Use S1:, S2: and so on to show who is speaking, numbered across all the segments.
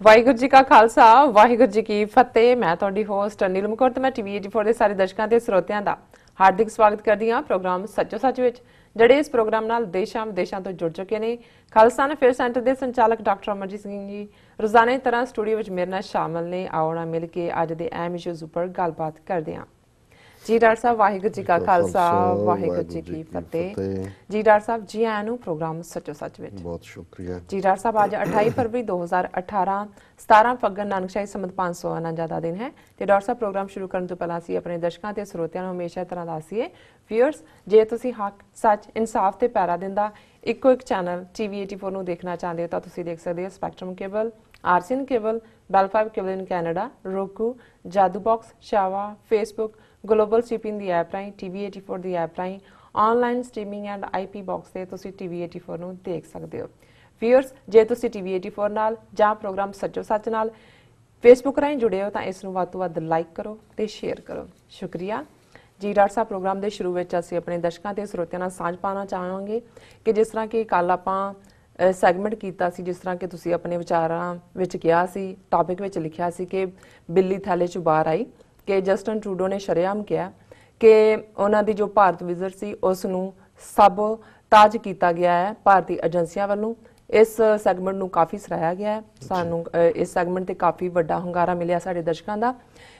S1: ਵਾਹਿਗੁਰੂ ਜੀ ਕਾ ਖਾਲਸਾ ਵਾਹਿਗੁਰੂ ਜੀ ਕੀ ਫਤਿਹ। ਮੈਂ ਤੁਹਾਡੀ ਹੋਸਟ ਨੀਲਮ ਕੌਰ ਤੇ ਮੈਂ ਟੀਵੀ 84 ਦੇ ਸਾਰੇ ਦਰਸ਼ਕਾਂ ਤੇ ਸਰੋਤਿਆਂ ਦਾ ਹਾਰਦਿਕ ਸਵਾਗਤ ਕਰਦੀ ਹਾਂ ਪ੍ਰੋਗਰਾਮ ਸੱਚੋ ਸੱਚ ਵਿੱਚ, ਜਿਹੜੇ ਇਸ ਪ੍ਰੋਗਰਾਮ ਨਾਲ ਦੇਸ਼ਾਂ ਵਿਦੇਸ਼ਾਂ ਤੋਂ ਜੁੜ ਚੁੱਕੇ ਨੇ। ਖਾਲਸਾ ਅਫੇਅਰ ਸੈਂਟਰ ਦੇ ਸੰਚਾਲਕ ਡਾਕਟਰ ਅਮਰਜੀਤ ਸਿੰਘ ਜੀ ਰੋਜ਼ਾਨਾ ਦੀ ਤਰ੍ਹਾਂ ਸਟੂਡੀਓ ਵਿੱਚ ਮੇਰੇ ਨਾਲ ਸ਼ਾਮਲ ਨੇ। ਆਉਣਾ ਮਿਲ ਕੇ ਅੱਜ ਦੇ ਅਹਿਮ ਇਸ਼ੂਜ਼ ਉੱਪਰ ਗੱਲਬਾਤ ਕਰਦੇ ਹਾਂ। ਜੀ ਡਾਕਟਰ ਸਾਹਿਬ ਵਾਹਿਗੁਰੂ ਜੀ ਕਾ ਖਾਲਸਾ ਵਾਹਿਗੁਰੂ ਜੀ ਕੀ ਫਤਿਹ। ਜੀ ਡਾਕਟਰ ਸਾਹਿਬ ਜੀ ਆਇਆਂ ਨੂੰ ਪ੍ਰੋਗਰਾਮ ਸੱਚੋ ਸੱਚ ਵਿੱਚ।
S2: ਬਹੁਤ ਸ਼ੁਕਰੀਆ
S1: ਜੀ ਡਾਕਟਰ ਸਾਹਿਬ ਅੱਜ 28 ਫਰਵਰੀ 2018 17 ਫੱਗਣ ਨਾਨਕਸ਼ਾਹੀ ਸੰਮਤ 549 ਦਾ ਦਿਨ ਹੈ ਤੇ ਡਾਕਟਰ ਸਾਹਿਬ ਪ੍ਰੋਗਰਾਮ ਸ਼ੁਰੂ ਕਰਨ ਤੋਂ ਪਹਿਲਾਂ ਅਸੀਂ ਆਪਣੇ ਦਰਸ਼ਕਾਂ ਤੇ ਸਰੋਤਿਆਂ ਨੂੰ ਹਮੇਸ਼ਾ ਤਰ੍ਹਾਂ ਦੱਸੀਏ ਵੀਅਰਸ, ਜੇ ਤੁਸੀਂ ਹੱਕ ਸੱਚ ਇਨਸਾਫ ਤੇ ਪੈਰਾ ਦਿੰਦਾ ਇੱਕੋ ਇੱਕ ਚੈਨਲ ਟੀਵੀ 84 ਨੂੰ ਦੇਖਣਾ ਚਾਹੁੰਦੇ ਹੋ ਤਾਂ ਤੁਸੀਂ ਦੇਖ ਸਕਦੇ ਹੋ Spectrum cable, RCN cable, Bell 5 cable in Canada, roku, Jadoo box, ਸ਼ਾਵਾ, ਫੇਸਬੁੱਕ, ਗਲੋਬਲ ਸਟ੍ਰੀਮਿੰਗ ਦੀ ਐਪ ਰਾਹੀਂ, ਟੀਵੀ 84 ਦੀ ਐਪ ਰਾਹੀਂ online streaming and IP box ਤੇ ਤੁਸੀਂ ਟੀਵੀ 84 ਨੂੰ ਦੇਖ ਸਕਦੇ ਹੋ। ਵੀਅਰਸ, ਜੇ ਤੁਸੀਂ ਟੀਵੀ 84 ਨਾਲ ਜਾਂ ਪ੍ਰੋਗਰਾਮ ਸੱਚੋ ਸੱਚ ਨਾਲ ਫੇਸਬੁੱਕ ਰਾਹੀਂ ਜੁੜੇ ਹੋ ਤਾਂ ਇਸ ਨੂੰ ਵੱਧ ਤੋਂ ਵੱਧ ਲਾਈਕ ਕਰੋ ਤੇ ਸ਼ੇਅਰ ਕਰੋ। ਸ਼ੁਕਰੀਆ ਜੀ ਡਾਕਟਰ ਸਾਹਿਬ। ਪ੍ਰੋਗਰਾਮ ਦੇ ਸ਼ੁਰੂ ਵਿੱਚ ਅਸੀਂ ਆਪਣੇ ਦਰਸ਼ਕਾਂ ਤੇ ਸਰੋਤਿਆਂ ਨਾਲ ਸਾਂਝ ਪਾਉਣਾ ਚਾਹਾਂਗੇ ਕਿ ਜਿਸ ਤਰ੍ਹਾਂ ਕਿ ਕੱਲ ਆਪਾਂ ਸੈਗਮੈਂਟ ਕੀਤਾ ਸੀ, ਜਿਸ ਤਰ੍ਹਾਂ ਕਿ ਤੁਸੀਂ ਆਪਣੇ ਵਿਚਾਰਾਂ ਵਿੱਚ ਕਿਹਾ ਸੀ, ਟੌਪਿਕ ਵਿੱਚ ਲਿਖਿਆ ਸੀ ਕਿ ਬਿੱਲੀ ਥੈਲੇ 'ਚੋਂ ਬਾਹਰ ਆਈ, ਕਿ ਜਸਟਨ ਟਰੂਡੋ ਨੇ ਸ਼ਰੇਆਮ ਕਿਹਾ ਕਿ ਉਹਨਾਂ ਦੀ ਜੋ ਭਾਰਤ ਵਿਜ਼ਿਟ ਸੀ ਉਸ ਨੂੰ ਸਭ ਤਾਜ ਕੀਤਾ ਗਿਆ ਹੈ ਭਾਰਤੀ ਏਜੰਸੀਆਂ ਵੱਲੋਂ। ਇਸ ਸੈਗਮੈਂਟ ਨੂੰ ਕਾਫੀ ਸਰਾਹਿਆ ਗਿਆ ਹੈ, ਸਾਨੂੰ ਇਸ ਸੈਗਮੈਂਟ ਤੇ ਕਾਫੀ ਵੱਡਾ ਹੁੰਗਾਰਾ ਮਿਲਿਆ ਸਾਡੇ ਦਰਸ਼ਕਾਂ ਦਾ।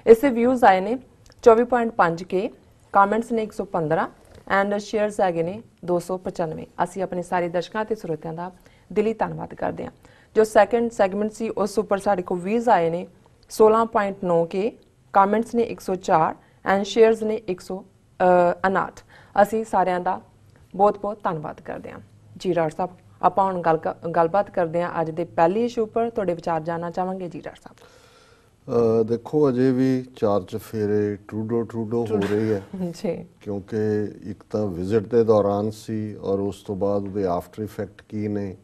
S1: ਇਸੇ ਵਿਊਜ਼ ਆਏ ਨੇ 24.5K, ਕਮੈਂਟਸ ਨੇ 115 ਐਂਡ ਸ਼ੇਅਰਸ ਹੈਗੇ ਨੇ 295। ਅਸੀਂ ਆਪਣੇ ਸਾਰੇ ਦਰਸ਼ਕਾਂ ਤੇ ਸਰੋਤਿਆਂ ਦਾ ਦਿਲੀ ਧੰਨਵਾਦ ਕਰਦੇ ਹਾਂ। ਜੋ ਸੈਕੰਡ ਸੈਗਮੈਂਟ ਸੀ ਉਸ ਉੱਪਰ ਸਾਡੇ ਕੋਲ ਵਿਊਜ਼ ਆਏ ਨੇ 16.9K, ਕਮੈਂਟਸ ਨੇ 104 ਐਂਡ ਸ਼ੇਅਰਸ ਨੇ 159। ਅਸੀਂ ਸਾਰਿਆਂ ਦਾ ਬਹੁਤ ਬਹੁਤ ਧੰਨਵਾਦ ਕਰਦੇ ਹਾਂ। ਜੀ ਡਾਕਟਰ ਸਾਹਿਬ, ਆਪਾਂ ਹੁਣ ਗੱਲਬਾਤ ਕਰਦੇ ਹਾਂ ਅੱਜ ਦੇ ਪਹਿਲੇ ਇਸ਼ੂ ਉੱਪਰ। ਤੁਹਾਡੇ ਵਿਚਾਰ ਜਾਣਨਾ ਚਾਹਾਂਗੇ ਜੀ ਡਾਕਟਰ ਸਾਹਿਬ।
S2: ਦੇਖੋ, ਅਜੇ ਵੀ ਚਾਰ ਚਫੇਰੇ ਟਰੂਡੋ ਹੋ ਰਹੀ ਹੈ
S1: ਜੀ,
S2: ਕਿਉਂਕਿ ਇੱਕ ਤਾਂ ਵਿਜ਼ਿਟ ਦੇ ਦੌਰਾਨ ਸੀ ਔਰ ਉਸ ਤੋਂ ਬਾਅਦ ਉਹਦੇ ਆਫਟਰ ਇਫੈਕਟ ਕੀ ਨੇ।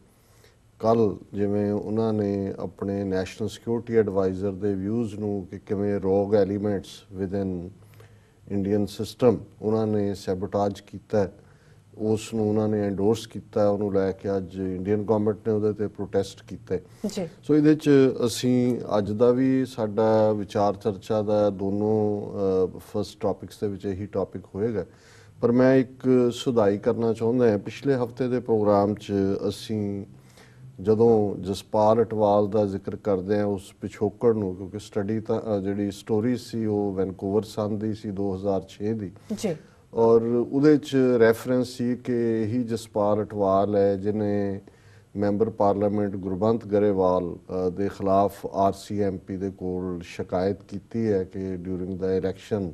S2: ਕੱਲ ਜਿਵੇਂ ਉਹਨਾਂ ਨੇ ਆਪਣੇ ਨੈਸ਼ਨਲ ਸਿਕਿਉਰਿਟੀ ਐਡਵਾਈਜ਼ਰ ਦੇ ਵਿਊਜ਼ ਨੂੰ ਕਿ ਕਿਵੇਂ ਰੋਗ ਐਲੀਮੈਂਟਸ ਵਿਦਨ ਇੰਡੀਅਨ ਸਿਸਟਮ ਉਹਨਾਂ ਨੇ ਸੈਬੋਟਾਜ ਕੀਤਾ, ਉਸ ਨੂੰ ਉਹਨਾਂ ਨੇ ਐਂਡੋਰਸ ਕੀਤਾ, ਉਹਨੂੰ ਲੈ ਕੇ ਅੱਜ ਇੰਡੀਅਨ ਗਵਰਨਮੈਂਟ ਨੇ ਉਹਦੇ ਤੇ ਪ੍ਰੋਟੈਸਟ ਕੀਤੇ। ਸੋ ਇਹਦੇ 'ਚ ਅਸੀਂ ਅੱਜ ਦਾ ਵੀ ਸਾਡਾ ਵਿਚਾਰ ਚਰਚਾ ਦਾ ਦੋਨੋਂ ਫਸਟ ਟੌਪਿਕਸ ਦੇ ਵਿੱਚ ਇਹੀ ਟੌਪਿਕ ਹੋਏਗਾ। ਪਰ ਮੈਂ ਇੱਕ ਸੁਧਾਈ ਕਰਨਾ ਚਾਹੁੰਦਾ ਹਾਂ। ਪਿਛਲੇ ਹਫਤੇ ਦੇ ਪ੍ਰੋਗਰਾਮ 'ਚ ਅਸੀਂ ਜਦੋਂ ਜਸਪਾਲ ਅਟਵਾਲ ਦਾ ਜ਼ਿਕਰ ਕਰਦੇ ਹਾਂ ਉਸ ਪਿਛੋਕੜ ਨੂੰ, ਕਿਉਂਕਿ ਸਟੱਡੀ ਤਾਂ ਜਿਹੜੀ ਸਟੋਰੀ ਸੀ ਉਹ ਵੈਨਕੂਵਰ ਸਨ ਦੀ ਸੀ 2006 ਦੀ
S1: ਜੀ,
S2: ਔਰ ਉਹਦੇ 'ਚ ਰੈਫਰੈਂਸ ਸੀ ਕਿ ਇਹੀ ਜਸਪਾਲ ਅਟਵਾਲ ਹੈ ਜਿਹਨੇ ਮੈਂਬਰ ਪਾਰਲੀਮੈਂਟ ਗੁਰਬੰਤ ਗਰੇਵਾਲ ਦੇ ਖਿਲਾਫ RCMP ਦੇ ਕੋਲ ਸ਼ਿਕਾਇਤ ਕੀਤੀ ਹੈ ਕਿ ਡਿਊਰਿੰਗ ਦਾ ਇਲੈਕਸ਼ਨ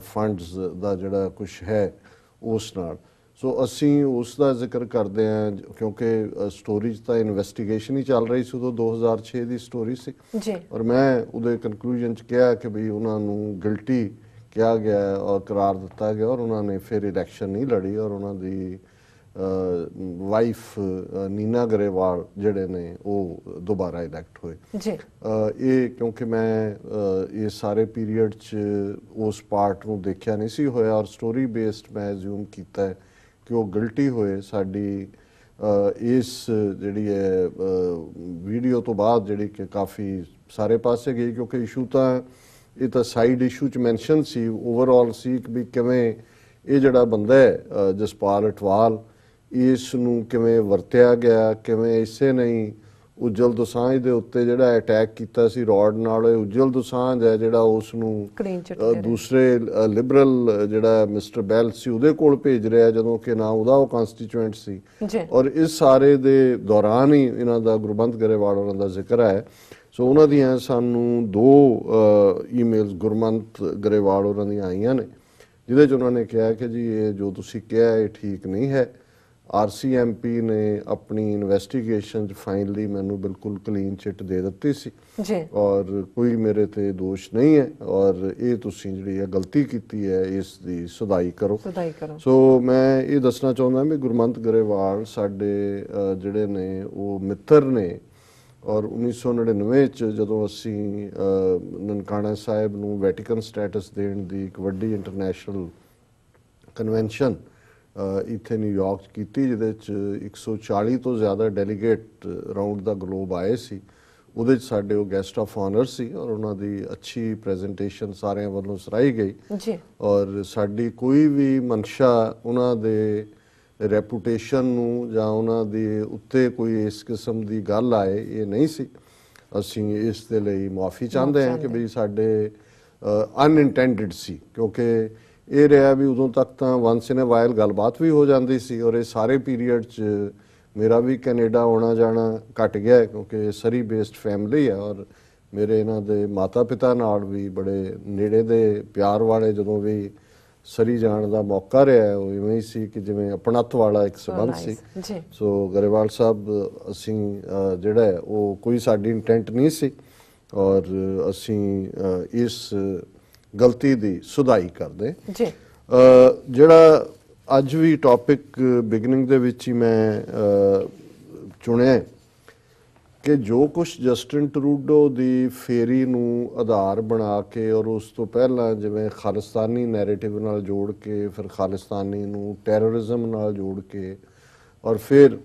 S2: ਫੰਡਸ ਦਾ ਜਿਹੜਾ ਕੁਛ ਹੈ ਉਸ ਨਾਲ। ਸੋ ਅਸੀਂ ਉਸ ਦਾ ਜ਼ਿਕਰ ਕਰਦੇ ਹਾਂ ਕਿਉਂਕਿ ਸਟੋਰੀ 'ਚ ਤਾਂ ਇਨਵੈਸਟੀਗੇਸ਼ਨ ਹੀ ਚੱਲ ਰਹੀ ਸੀ, ਉਦੋਂ 2006 ਦੀ ਸਟੋਰੀ ਸੀ ਔਰ ਮੈਂ ਉਹਦੇ ਕਨਕਲੂਜਨ 'ਚ ਕਿਹਾ ਕਿ ਬਈ ਉਹਨਾਂ ਨੂੰ ਗਿਲਟੀ ਕਿਹਾ ਗਿਆ ਔਰ ਕਰਾਰ ਦਿੱਤਾ ਗਿਆ ਔਰ ਉਹਨਾਂ ਨੇ ਫਿਰ ਇਲੈਕਸ਼ਨ ਨਹੀਂ ਲੜੀ ਔਰ ਉਹਨਾਂ ਦੀ ਵਾਈਫ ਨੀਨਾ ਗਰੇਵਾਲ ਜਿਹੜੇ ਨੇ ਉਹ ਦੁਬਾਰਾ ਇਲੈਕਟ ਹੋਏ। ਇਹ ਕਿਉਂਕਿ ਮੈਂ ਇਹ ਸਾਰੇ ਪੀਰੀਅਡ 'ਚ ਉਸ ਪਾਰਟ ਨੂੰ ਦੇਖਿਆ ਨਹੀਂ ਸੀ ਹੋਇਆ ਔਰ ਸਟੋਰੀ ਬੇਸਡ ਮੈਂ ਐਜ਼ਿਊਮ ਕੀਤਾ ਕਿ ਉਹ ਗਿਲਟੀ ਹੋਏ। ਸਾਡੀ ਇਸ ਜਿਹੜੀ ਹੈ ਵੀਡੀਓ ਤੋਂ ਬਾਅਦ ਜਿਹੜੀ ਕਿ ਕਾਫੀ ਸਾਰੇ ਪਾਸੇ ਗਈ, ਕਿਉਂਕਿ ਇਸ਼ੂ ਤਾਂ ਇਹ ਤਾਂ ਸਾਈਡ ਇਸ਼ੂ 'ਚ ਮੈਂਸ਼ਨ ਸੀ, ਓਵਰਆਲ ਸੀ ਵੀ ਕਿਵੇਂ ਇਹ ਜਿਹੜਾ ਬੰਦਾ ਹੈ ਜਸਪਾਲ ਅਟਵਾਲ ਇਸ ਨੂੰ ਕਿਵੇਂ ਵਰਤਿਆ ਗਿਆ, ਕਿਵੇਂ ਇਸੇ ਨਹੀਂ ਉਜਲ ਦੋਸਾਂਝ ਦੇ ਉੱਤੇ ਜਿਹੜਾ ਅਟੈਕ ਕੀਤਾ ਸੀ ਰੋਡ ਨਾਲ। ਉਜਲ ਦੋਸਾਂਝ ਹੈ ਜਿਹੜਾ ਉਸ ਨੂੰ ਦੂਸਰੇ ਲਿਬਰਲ ਜਿਹੜਾ ਮਿਸਟਰ ਬੈਲ ਸੀ ਉਹਦੇ ਕੋਲ ਭੇਜ ਰਿਹਾ ਜਦੋਂ ਕਿ ਨਾ ਉਹਦਾ ਉਹ ਕੰਸਟੀਚੂਐਂਟ ਸੀ। ਔਰ ਇਸ ਸਾਰੇ ਦੇ ਦੌਰਾਨ ਹੀ ਇਹਨਾਂ ਦਾ ਗੁਰਬੰਤ ਗਰੇਵਾਲ ਉਹਨਾਂ ਦਾ ਜ਼ਿਕਰ ਹੈ। ਸੋ ਉਹਨਾਂ ਦੀਆਂ ਸਾਨੂੰ 2 ਈਮੇਲਸ ਗੁਰਬੰਤ ਗਰੇਵਾਲ ਉਹਨਾਂ ਦੀਆਂ ਆਈਆਂ ਨੇ ਜਿਹਦੇ 'ਚ ਉਹਨਾਂ ਨੇ ਕਿਹਾ ਕਿ ਜੀ ਇਹ ਜੋ ਤੁਸੀਂ ਕਿਹਾ ਇਹ ਠੀਕ ਨਹੀਂ ਹੈ। RCMP ਨੇ ਆਪਣੀ ਇਨਵੈਸਟੀਗੇਸ਼ਨ 'ਚ ਫਾਈਨਲੀ ਮੈਨੂੰ ਬਿਲਕੁਲ ਕਲੀਨ ਚਿੱਟ ਦੇ ਦਿੱਤੀ ਸੀ ਔਰ ਕੋਈ ਮੇਰੇ ਤੇ ਦੋਸ਼ ਨਹੀਂ ਹੈ ਔਰ ਇਹ ਤੁਸੀਂ ਜਿਹੜੀ ਹੈ ਗਲਤੀ ਕੀਤੀ ਹੈ ਇਸ ਦੀ ਸੁਧਾਈ ਕਰੋ। ਸੋ ਮੈਂ ਇਹ ਦੱਸਣਾ ਚਾਹੁੰਦਾ ਵੀ ਗੁਰਬੰਤ ਗਰੇਵਾਲ ਸਾਡੇ ਜਿਹੜੇ ਨੇ ਉਹ ਮਿੱਤਰ ਨੇ ਔਰ 1999 'ਚ ਜਦੋਂ ਅਸੀਂ ਨਨਕਾਣਾ ਸਾਹਿਬ ਨੂੰ ਵੈਟੀਕਨ ਸਟੇਟਸ ਦੇਣ ਦੀ ਇੱਕ ਵੱਡੀ ਇੰਟਰਨੈਸ਼ਨਲ ਕਨਵੈਨਸ਼ਨ ਇੱਥੇ ਨਿਊਯਾਰਕ 'ਚ ਕੀਤੀ ਜਿਹਦੇ 'ਚ 140 ਤੋਂ ਜ਼ਿਆਦਾ ਡੈਲੀਗੇਟ ਰਾਊਂਡ ਦਾ ਗਲੋਬ ਆਏ ਸੀ, ਉਹਦੇ 'ਚ ਸਾਡੇ ਉਹ ਗੈਸਟ ਆਫ ਆਨਰ ਸੀ ਔਰ ਉਹਨਾਂ ਦੀ ਅੱਛੀ ਪ੍ਰੈਜੈਂਟੇਸ਼ਨ ਸਾਰਿਆਂ ਵੱਲੋਂ ਸਰਾਹੀ ਗਈ
S1: ਜੀ
S2: ਔਰ ਸਾਡੀ ਕੋਈ ਵੀ ਮਨਸ਼ਾ ਉਹਨਾਂ ਦੇ ਰੈਪੂਟੇਸ਼ਨ ਨੂੰ ਜਾਂ ਉਹਨਾਂ ਦੇ ਉੱਤੇ ਕੋਈ ਇਸ ਕਿਸਮ ਦੀ ਗੱਲ ਆਏ ਇਹ ਨਹੀਂ ਸੀ। ਅਸੀਂ ਇਸ ਦੇ ਲਈ ਮੁਆਫੀ ਚਾਹੁੰਦੇ ਹਾਂ ਕਿ ਵੀ ਸਾਡੇ ਅਨਇੰਟੈਂਡਡ ਸੀ, ਕਿਉਂਕਿ ਇਹ ਰਿਹਾ ਵੀ ਉਦੋਂ ਤੱਕ ਤਾਂ ਵਾਂਸ ਇਨ ਅ ਵਾਈਲ ਗੱਲਬਾਤ ਵੀ ਹੋ ਜਾਂਦੀ ਸੀ ਔਰ ਇਹ ਸਾਰੇ ਪੀਰੀਅਡ 'ਚ ਮੇਰਾ ਵੀ ਕੈਨੇਡਾ ਆਉਣਾ ਜਾਣਾ ਘਟ ਗਿਆ ਕਿਉਂਕਿ ਸਰੀ ਬੇਸਡ ਫੈਮਿਲੀ ਹੈ ਔਰ ਮੇਰੇ ਇਹਨਾਂ ਦੇ ਮਾਤਾ ਪਿਤਾ ਨਾਲ ਵੀ ਬੜੇ ਨੇੜੇ ਦੇ ਪਿਆਰ ਵਾਲੇ ਜਦੋਂ ਵੀ ਸਰੀ ਜਾਣ ਦਾ ਮੌਕਾ ਰਿਹਾ ਉਹ ਇਵੇਂ ਹੀ ਸੀ ਕਿ ਜਿਵੇਂ ਆਪਣਤ ਵਾਲਾ ਇੱਕ ਸੰਬੰਧ ਸੀ। ਸੋ ਗਰੇਵਾਲ ਸਾਹਿਬ ਅਸੀਂ ਜਿਹੜਾ ਹੈ ਉਹ ਕੋਈ ਸਾਡੀ ਇੰਟੈਂਟ ਨਹੀਂ ਸੀ ਔਰ ਅਸੀਂ ਇਸ ਗਲਤੀ ਦੀ ਸੁਧਾਈ ਕਰਦੇ। ਜਿਹੜਾ ਅੱਜ ਵੀ ਟੌਪਿਕ ਬਿਗਨਿੰਗ ਦੇ ਵਿੱਚ ਹੀ ਮੈਂ ਚੁਣਿਆ ਕਿ ਜੋ ਕੁਝ ਜਸਟਿਨ ਟਰੂਡੋ ਦੀ ਫੇਰੀ ਨੂੰ ਆਧਾਰ ਬਣਾ ਕੇ ਔਰ ਉਸ ਤੋਂ ਪਹਿਲਾਂ ਜਿਵੇਂ ਖਾਲਿਸਤਾਨੀ ਨੈਰੇਟਿਵ ਨਾਲ ਜੋੜ ਕੇ ਫਿਰ ਖਾਲਿਸਤਾਨੀ ਨੂੰ ਟੈਰਰਿਜ਼ਮ ਨਾਲ ਜੋੜ ਕੇ ਔਰ ਫਿਰ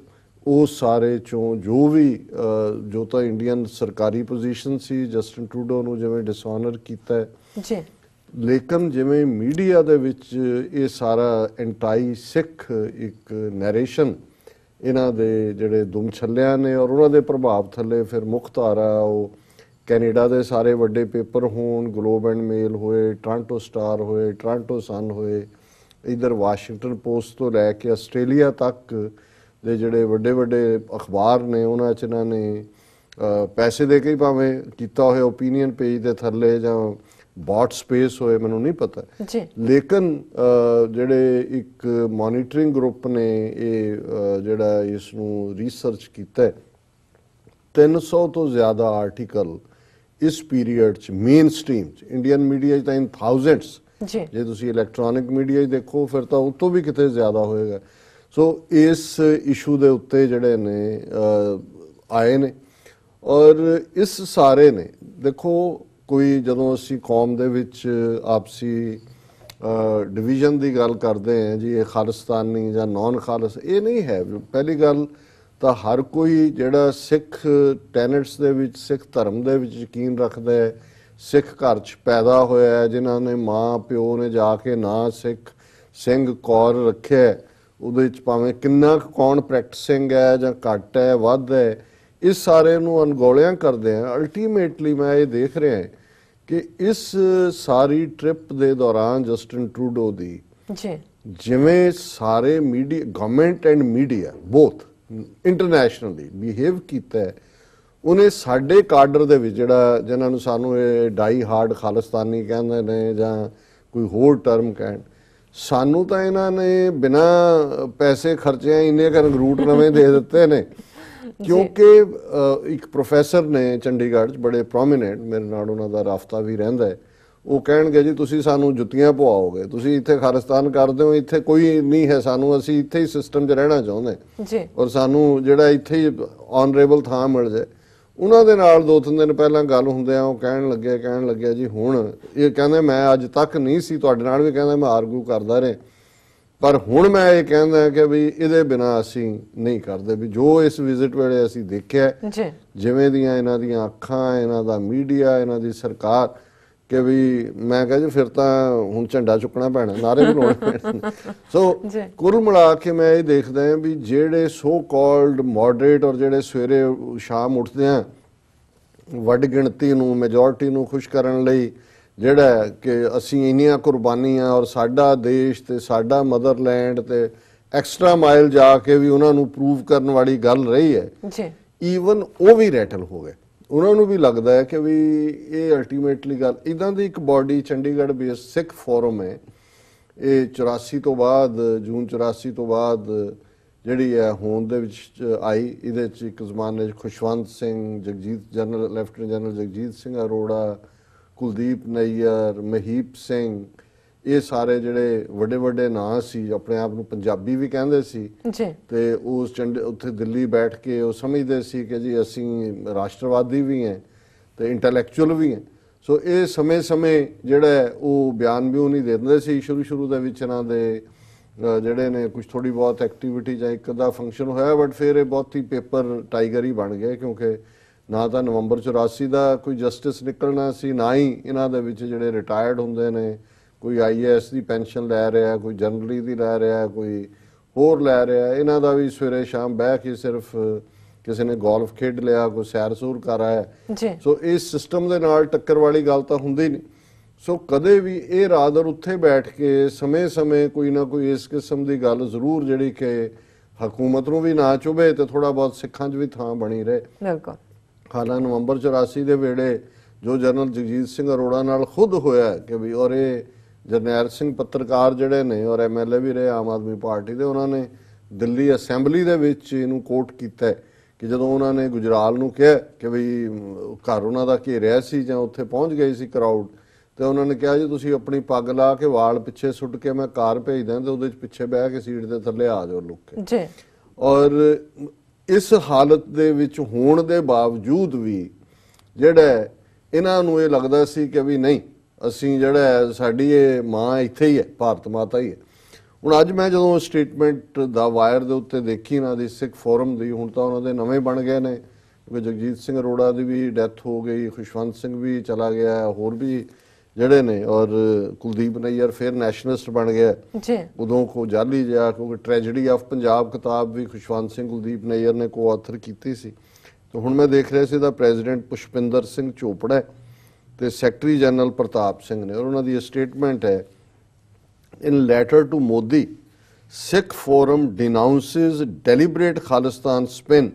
S2: ਉਹ ਸਾਰੇ ਚੋਂ ਜੋ ਤਾਂ ਇੰਡੀਅਨ ਸਰਕਾਰੀ ਪੋਜੀਸ਼ਨ ਸੀ ਜਸਟਿਨ ਟਰੂਡੋ ਨੂੰ ਜਿਵੇਂ ਡਿਸਆਨਰ ਕੀਤਾ ਜੀ, ਲੇਕਿਨ ਜਿਵੇਂ ਮੀਡੀਆ ਦੇ ਵਿੱਚ ਇਹ ਸਾਰਾ ਐਂਟਾਈ ਸਿੱਖ ਇੱਕ ਨੈਰੇਸ਼ਨ ਇਹਨਾਂ ਦੇ ਜਿਹੜੇ ਦੁਮ ਛੱਲਿਆਂ ਨੇ ਔਰ ਉਹਨਾਂ ਦੇ ਪ੍ਰਭਾਵ ਥੱਲੇ ਫਿਰ ਮੁਖਤਾਰਾ ਉਹ ਕੈਨੇਡਾ ਦੇ ਸਾਰੇ ਵੱਡੇ ਪੇਪਰ ਹੋਣ, ਗਲੋਬ ਐਂਡ ਮੇਲ ਹੋਏ, ਟੋਰਾਂਟੋ ਸਟਾਰ ਹੋਏ, ਟੋਰਾਂਟੋ ਸਨ ਹੋਏ, ਇੱਧਰ ਵਾਸ਼ਿੰਗਟਨ ਪੋਸਟ ਤੋਂ ਲੈ ਕੇ ਆਸਟ੍ਰੇਲੀਆ ਤੱਕ ਦੇ ਜਿਹੜੇ ਵੱਡੇ ਵੱਡੇ ਅਖਬਾਰ ਨੇ ਉਹਨਾਂ 'ਚ ਇਹਨਾਂ ਨੇ ਪੈਸੇ ਦੇ ਕੇ ਭਾਵੇਂ ਕੀਤਾ ਹੋਇਆ ਓਪੀਨੀਅਨ ਪੇਜ ਦੇ ਥੱਲੇ ਜਾਂ ਬੌਟ ਸਪੇਸ ਹੋਏ ਮੈਨੂੰ ਨਹੀਂ ਪਤਾ, ਲੇਕਿਨ ਜਿਹੜੇ ਇੱਕ ਮੋਨੀਟਰਿੰਗ ਗਰੁੱਪ ਨੇ ਇਹ ਜਿਹੜਾ ਇਸ ਨੂੰ ਰਿਸਰਚ ਕੀਤਾ 300 ਤੋਂ ਜ਼ਿਆਦਾ ਆਰਟੀਕਲ ਇਸ ਪੀਰੀਅਡ 'ਚ ਮੇਨ ਸਟ੍ਰੀਮ 'ਚ ਇੰਡੀਅਨ ਮੀਡੀਆ 'ਚ ਤਾਂ ਇਨ ਥਾਊਜ਼ੈਂਡਸ, ਜੇ ਤੁਸੀਂ ਇਲੈਕਟ੍ਰੋਨਿਕ ਮੀਡੀਆ 'ਚ ਦੇਖੋ ਫਿਰ ਤਾਂ ਉਹ ਤੋਂ ਵੀ ਕਿਤੇ ਜ਼ਿਆਦਾ ਹੋਏਗਾ। ਸੋ ਇਸ ਇਸ਼ੂ ਦੇ ਉੱਤੇ ਜਿਹੜੇ ਨੇ ਆਏ ਨੇ ਔਰ ਇਸ ਸਾਰੇ ਨੇ ਦੇਖੋ ਕੋਈ ਜਦੋਂ ਅਸੀਂ ਕੌਮ ਦੇ ਵਿੱਚ ਆਪਸੀ ਡਿਵੀਜ਼ਨ ਦੀ ਗੱਲ ਕਰਦੇ ਹਾਂ ਜੀ ਇਹ ਖਾਲਿਸਤਾਨੀ ਜਾਂ ਨੌਨ ਖਾਲਿਸ, ਇਹ ਨਹੀਂ ਹੈ। ਪਹਿਲੀ ਗੱਲ ਤਾਂ ਹਰ ਕੋਈ ਜਿਹੜਾ ਸਿੱਖ ਟੈਨਟਸ ਦੇ ਵਿੱਚ ਸਿੱਖ ਧਰਮ ਦੇ ਵਿੱਚ ਯਕੀਨ ਰੱਖਦਾ ਹੈ, ਸਿੱਖ ਘਰ 'ਚ ਪੈਦਾ ਹੋਇਆ ਹੈ, ਜਿਨ੍ਹਾਂ ਨੇ ਮਾਂ ਪਿਓ ਨੇ ਜਾ ਕੇ ਨਾਂ ਸਿੱਖ ਸਿੰਘ ਕੌਰ ਰੱਖਿਆ, ਉਹਦੇ 'ਚ ਭਾਵੇਂ ਕਿੰਨਾ ਕੌਣ ਪ੍ਰੈਕਟਿਸਿੰਗ ਹੈ ਜਾਂ ਘੱਟ ਹੈ ਵੱਧ ਹੈ, ਇਸ ਸਾਰੇ ਨੂੰ ਅਣਗੌਲਿਆਂ ਕਰਦੇ ਆ। ਅਲਟੀਮੇਟਲੀ ਮੈਂ ਇਹ ਦੇਖ ਰਿਹਾ ਕਿ ਇਸ ਸਾਰੀ ਟ੍ਰਿਪ ਦੇ ਦੌਰਾਨ ਜਸਟਿਨ ਟਰੂਡੋ ਦੀ ਜਿਵੇਂ ਸਾਰੇ media government and media both internationally behave ਕੀਤਾ, ਉਹਨੇ ਸਾਡੇ ਕਾਡਰ ਦੇ ਵਿੱਚ ਜਿਹੜਾ ਜਿਨ੍ਹਾਂ ਨੂੰ ਸਾਨੂੰ ਇਹ ਡਾਈ ਹਾਰਡ ਖਾਲਿਸਤਾਨੀ ਕਹਿੰਦੇ ਨੇ ਜਾਂ ਕੋਈ ਹੋਰ ਟਰਮ ਕਹਿਣ, ਸਾਨੂੰ ਤਾਂ ਇਹਨਾਂ ਨੇ ਬਿਨਾਂ ਪੈਸੇ ਖਰਚਿਆਂ ਇੰਨੇ ਰੂਟ ਨਵੇਂ ਦੇ ਦਿੱਤੇ ਨੇ। ਕਿਉਂਕਿ ਇੱਕ ਪ੍ਰੋਫੈਸਰ ਨੇ ਚੰਡੀਗੜ੍ਹ 'ਚ ਬੜੇ ਪ੍ਰੋਮੀਨੈਂਟ, ਮੇਰੇ ਨਾਲ ਉਹਨਾਂ ਦਾ ਰਾਬਤਾ ਵੀ ਰਹਿੰਦਾ ਹੈ, ਉਹ ਕਹਿਣਗੇ ਜੀ ਤੁਸੀਂ ਸਾਨੂੰ ਜੁੱਤੀਆਂ ਪਵਾਓਗੇ, ਤੁਸੀਂ ਇੱਥੇ ਖਾਲਿਸਤਾਨ ਕਰਦੇ ਹੋ, ਇੱਥੇ ਕੋਈ ਨਹੀਂ ਹੈ ਸਾਨੂੰ, ਅਸੀਂ ਇੱਥੇ ਹੀ ਸਿਸਟਮ 'ਚ ਰਹਿਣਾ ਚਾਹੁੰਦੇ ਔਰ ਸਾਨੂੰ ਜਿਹੜਾ ਇੱਥੇ ਹੀ ਆਨਰੇਬਲ ਥਾਂ ਮਿਲ ਜਾਏ। ਉਹਨਾਂ ਦੇ ਨਾਲ 2-3 ਦਿਨ ਪਹਿਲਾਂ ਗੱਲ ਹੁੰਦਿਆਂ ਉਹ ਕਹਿਣ ਲੱਗਿਆ ਜੀ ਹੁਣ ਇਹ ਕਹਿੰਦੇ ਮੈਂ ਅੱਜ ਤੱਕ ਨਹੀਂ ਸੀ ਤੁਹਾਡੇ ਨਾਲ ਵੀ ਕਹਿੰਦਾ ਮੈਂ ਆਰਗੂ ਕਰਦਾ ਰਿਹਾ, ਪਰ ਹੁਣ ਮੈਂ ਇਹ ਕਹਿੰਦਾ ਕਿ ਵੀ ਇਹਦੇ ਬਿਨਾਂ ਅਸੀਂ ਨਹੀਂ ਕਰਦੇ। ਵੀ ਜੋ ਇਸ ਵਿਜ਼ਿਟ ਵੇਲੇ ਅਸੀਂ ਦੇਖਿਆ ਜਿਵੇਂ ਦੀਆਂ ਇਹਨਾਂ ਦੀਆਂ ਅੱਖਾਂ, ਇਹਨਾਂ ਦਾ ਮੀਡੀਆ, ਇਹਨਾਂ ਦੀ ਸਰਕਾਰ, ਕਿ ਵੀ ਮੈਂ ਕਿਹਾ ਜੀ ਫਿਰ ਤਾਂ ਹੁਣ ਝੰਡਾ ਚੁੱਕਣਾ ਪੈਣਾ, ਨਾਰੇ ਵੀ ਲਾਉਣੇ ਪੈਣੇ। ਸੋ ਕੁੱਲ ਮਿਲਾ ਕੇ ਮੈਂ ਇਹ ਦੇਖਦਾ ਹਾਂ ਵੀ ਜਿਹੜੇ ਸੋ ਕਾਲਡ ਮੋਡਰੇਟ ਔਰ ਜਿਹੜੇ ਸਵੇਰੇ ਸ਼ਾਮ ਉੱਠਦੇ ਆ ਵੱਡ ਗਿਣਤੀ ਨੂੰ ਮੈਜੋਰਟੀ ਨੂੰ ਖੁਸ਼ ਕਰਨ ਲਈ ਜਿਹੜਾ ਕਿ ਅਸੀਂ ਇੰਨੀਆਂ ਕੁਰਬਾਨੀਆਂ ਔਰ ਸਾਡਾ ਦੇਸ਼ ਤੇ ਸਾਡਾ ਮਦਰਲੈਂਡ ਤੇ ਐਕਸਟਰਾ ਮਾਈਲ ਜਾ ਕੇ ਵੀ ਉਹਨਾਂ ਨੂੰ ਪ੍ਰੂਵ ਕਰਨ ਵਾਲੀ ਗੱਲ ਰਹੀ ਹੈ, ਈਵਨ ਉਹ ਵੀ ਰੈਟਲ ਹੋ ਗਏ। ਉਹਨਾਂ ਨੂੰ ਵੀ ਲੱਗਦਾ ਹੈ ਕਿ ਵੀ ਇਹ ਅਲਟੀਮੇਟਲੀ ਗੱਲ ਇੱਦਾਂ ਦੀ ਇੱਕ ਬਾਡੀ ਚੰਡੀਗੜ੍ਹ ਬੇਸ ਸਿੱਖ ਫੋਰਮ ਹੈ, ਇਹ 84 ਤੋਂ ਬਾਅਦ ਜੂਨ 84 ਤੋਂ ਬਾਅਦ ਜਿਹੜੀ ਹੈ ਹੋਂਦ ਦੇ ਵਿੱਚ ਆਈ। ਇਹਦੇ 'ਚ ਇੱਕ ਜ਼ਮਾਨੇ 'ਚ ਖੁਸ਼ਵੰਤ ਸਿੰਘ, ਲੈਫਟੀਨੈਂਟ ਜਨਰਲ ਜਗਜੀਤ ਸਿੰਘ ਅਰੋੜਾ, ਕੁਲਦੀਪ ਨਈਅਰ, ਮਹੀਪ ਸਿੰਘ, ਇਹ ਸਾਰੇ ਜਿਹੜੇ ਵੱਡੇ ਵੱਡੇ ਨਾਂ ਸੀ, ਆਪਣੇ ਆਪ ਨੂੰ ਪੰਜਾਬੀ ਵੀ ਕਹਿੰਦੇ ਸੀ ਤੇ ਉਸ ਉੱਥੇ ਦਿੱਲੀ ਬੈਠ ਕੇ ਉਹ ਸਮਝਦੇ ਸੀ ਕਿ ਜੀ ਅਸੀਂ ਰਾਸ਼ਟਰਵਾਦੀ ਵੀ ਹਾਂ ਤੇ ਇੰਟੈਲੈਕਚੁਅਲ ਵੀ ਹਾਂ। ਸੋ ਇਹ ਸਮੇਂ ਜਿਹੜਾ ਉਹ ਬਿਆਨ ਵੀ ਉਹ ਨਹੀਂ ਦਿੰਦੇ ਸੀ। ਸ਼ੁਰੂ ਦੇ ਵਿੱਚ ਇਹਨਾਂ ਦੇ ਜਿਹੜੇ ਨੇ ਕੁਝ ਥੋੜੀ ਬਹੁਤ ਐਕਟੀਵਿਟੀ ਜਾਂ ਇੱਕ ਅੱਧਾ ਫੰਕਸ਼ਨ ਹੋਇਆ, ਬਟ ਫਿਰ ਇਹ ਬਹੁਤ ਹੀ ਪੇਪਰ ਟਾਈਗਰ ਹੀ ਬਣ ਗਏ, ਕਿਉਂਕਿ ਨਾ ਤਾਂ ਨਵੰਬਰ 84 ਦਾ ਕੋਈ ਜਸਟਿਸ ਨਿਕਲਣਾ ਸੀ, ਨਾ ਹੀ ਇਹਨਾਂ ਦੇ ਵਿੱਚ ਜਿਹੜੇ ਰਿਟਾਇਰਡ ਹੁੰਦੇ ਨੇ, ਕੋਈ IAS ਦੀ ਪੈਨਸ਼ਨ ਲੈ ਰਿਹਾ, ਕੋਈ ਜਨਰਲੀ ਦੀ ਲੈ ਰਿਹਾ, ਕੋਈ ਹੋਰ ਲੈ ਰਿਹਾ, ਇਹਨਾਂ ਦਾ ਵੀ ਸਵੇਰੇ ਸ਼ਾਮ ਬਹਿ ਕੇ ਸਿਰਫ ਕਿਸੇ ਨੇ ਗੋਲਫ ਖੇਡ ਲਿਆ, ਕੋਈ ਸੈਰ ਸੂਰ ਕਰ ਆਇਆ। ਸੋ ਇਸ ਸਿਸਟਮ ਦੇ ਨਾਲ ਟੱਕਰ ਵਾਲੀ ਗੱਲ ਤਾਂ ਹੁੰਦੀ ਨਹੀਂ। ਸੋ ਕਦੇ ਵੀ ਇਹ ਰਾਦਰ ਉੱਥੇ ਬੈਠ ਕੇ ਸਮੇਂ-ਸਮੇਂ ਕੋਈ ਨਾ ਕੋਈ ਇਸ ਕਿਸਮ ਦੀ ਗੱਲ ਜ਼ਰੂਰ ਜਿਹੜੀ ਕਿ ਹਕੂਮਤ ਨੂੰ ਵੀ ਨਾ ਚੁਭੇ ਤੇ ਥੋੜਾ ਬਹੁਤ ਸਿੱਖਾਂ 'ਚ ਵੀ ਥਾਂ ਬਣੀ ਰਹੇ।
S1: ਬਿਲਕੁਲ।
S2: ਹਾਲਾਂਕਿ ਨਵੰਬਰ 84 ਦੇ ਵੇੜੇ ਜੋ ਜਨਰਲ ਜਗਜੀਤ ਸਿੰਘ ਅਰੋੜਾ ਨਾਲ ਖੁਦ ਹੋਇਆ ਕਿ ਵੀ, ਔਰ ਇਹ ਜਰਨੈਲ ਸਿੰਘ ਪੱਤਰਕਾਰ ਜਿਹੜੇ ਨੇ ਔਰ MLA ਵੀ ਰਹੇ ਆਮ ਆਦਮੀ ਪਾਰਟੀ ਦੇ, ਉਹਨਾਂ ਨੇ ਦਿੱਲੀ ਅਸੈਂਬਲੀ ਦੇ ਵਿੱਚ ਇਹਨੂੰ ਕੋਟ ਕੀਤਾ ਕਿ ਜਦੋਂ ਉਹਨਾਂ ਨੇ ਗੁਜਰਾਲ ਨੂੰ ਕਿਹਾ ਕਿ ਵੀ ਘਰ ਉਹਨਾਂ ਦਾ ਘੇਰਿਆ ਸੀ ਜਾਂ ਉੱਥੇ ਪਹੁੰਚ ਗਏ ਸੀ ਕਰਾਊਡ, ਤੇ ਉਹਨਾਂ ਨੇ ਕਿਹਾ ਜੀ ਤੁਸੀਂ ਆਪਣੀ ਪੱਗ ਲਾ ਕੇ ਵਾਲ ਪਿੱਛੇ ਸੁੱਟ ਕੇ ਮੈਂ ਕਾਰ ਭੇਜਦਾ ਤੇ ਉਹਦੇ 'ਚ ਪਿੱਛੇ ਬਹਿ ਕੇ ਸੀਟ ਦੇ ਥੱਲੇ ਆ ਜਾਓ ਲੁੱਕ ਕੇ ਜੀ। ਔਰ ਇਸ ਹਾਲਤ ਦੇ ਵਿੱਚ ਹੋਣ ਦੇ ਬਾਵਜੂਦ ਵੀ ਜਿਹੜਾ ਇਹਨਾਂ ਨੂੰ ਇਹ ਲੱਗਦਾ ਸੀ ਕਿ ਵੀ ਨਹੀਂ, ਅਸੀਂ ਜਿਹੜਾ ਸਾਡੀ ਇਹ ਮਾਂ ਇੱਥੇ ਹੀ ਹੈ, ਭਾਰਤ ਮਾਤਾ ਹੀ ਹੈ। ਹੁਣ ਅੱਜ ਮੈਂ ਜਦੋਂ ਸਟੇਟਮੈਂਟ ਦਾ ਵਾਇਰ ਦੇ ਉੱਤੇ ਦੇਖੀ ਨਾ ਦੀ ਸਿੱਖ ਫੋਰਮ ਦੀ, ਹੁਣ ਤਾਂ ਉਹਨਾਂ ਦੇ ਨਵੇਂ ਬਣ ਗਏ ਨੇ ਕਿਉਂਕਿ ਜਗਜੀਤ ਸਿੰਘ ਅਰੋੜਾ ਦੀ ਵੀ ਡੈਥ ਹੋ ਗਈ, ਖੁਸ਼ਵੰਤ ਸਿੰਘ ਵੀ ਚਲਾ ਗਿਆ, ਹੋਰ ਵੀ ਜਿਹੜੇ ਨੇ, ਔਰ ਕੁਲਦੀਪ ਨਈਅਰ ਫਿਰ ਨੈਸ਼ਨਲਿਸਟ ਬਣ ਗਿਆ ਜੀ। ਉਦੋਂ ਕੋ ਜਾਲੀ ਜਿਹਾ, ਕਿਉਂਕਿ ਟ੍ਰੈਜਡੀ ਆਫ ਪੰਜਾਬ ਕਿਤਾਬ ਵੀ ਖੁਸ਼ਵੰਤ ਸਿੰਘ ਕੁਲਦੀਪ ਨਈਅਰ ਨੇ ਕੋ-ਆਥਰ ਕੀਤੀ ਸੀ। ਤੇ ਹੁਣ ਮੈਂ ਦੇਖ ਰਿਹਾ ਸੀ ਦਾ ਪ੍ਰੈਜ਼ੀਡੈਂਟ ਪੁਸ਼ਪਿੰਦਰ ਸਿੰਘ ਚੋਪੜਾ ਤੇ ਸੈਕਟਰੀ ਜਨਰਲ ਪ੍ਰਤਾਪ ਸਿੰਘ ਨੇ, ਔਰ ਉਹਨਾਂ ਦੀ ਸਟੇਟਮੈਂਟ ਹੈ in letter to Modi, Sikh forum denounces deliberate Khalistan spin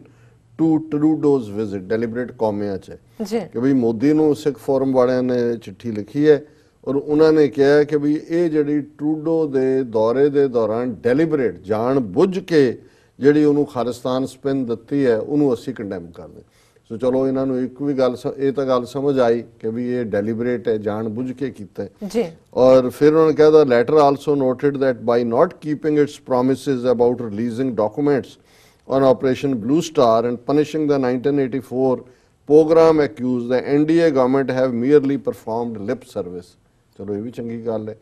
S2: to Trudeau's visit. Deliberate ਕੌਮਿਆਂ 'ਚ ਹੈ ਕਿ ਵੀ ਮੋਦੀ ਨੂੰ ਸਿੱਖ ਫੋਰਮ ਵਾਲਿਆਂ ਨੇ ਚਿੱਠੀ ਲਿਖੀ ਹੈ ਔਰ ਉਹਨਾਂ ਨੇ ਕਿਹਾ ਕਿ ਵੀ ਇਹ ਜਿਹੜੀ ਟਰੂਡੋ ਦੇ ਦੌਰੇ ਦੇ ਦੌਰਾਨ ਡੈਲੀਬਰੇਟ ਜਾਣ ਬੁੱਝ ਕੇ ਜਿਹੜੀ ਉਹਨੂੰ ਖਾਲਿਸਤਾਨ ਸਪਿਨ ਦਿੱਤੀ ਹੈ ਉਹਨੂੰ ਅਸੀਂ ਕੰਡੈਮ ਕਰਦੇ। ਸੋ ਚਲੋ ਇਹਨਾਂ ਨੂੰ ਇੱਕ ਵੀ ਗੱਲ ਇਹ ਤਾਂ ਗੱਲ ਸਮਝ ਆਈ ਕਿ ਵੀ ਇਹ ਡੈਲੀਬਰੇਟ ਹੈ, ਜਾਣ ਬੁੱਝ ਕੇ ਕੀਤਾ ਹੈ। ਔਰ ਫਿਰ ਉਹਨਾਂ ਨੇ ਕਿਹਾ the letter also noted that by not keeping its promises about releasing documents on Operation Blue Star and punishing the 1984 pogrom accused, the NDA government have merely performed lip service। ਚਲੋ ਇਹ ਵੀ ਚੰਗੀ ਗੱਲ ਹੈ।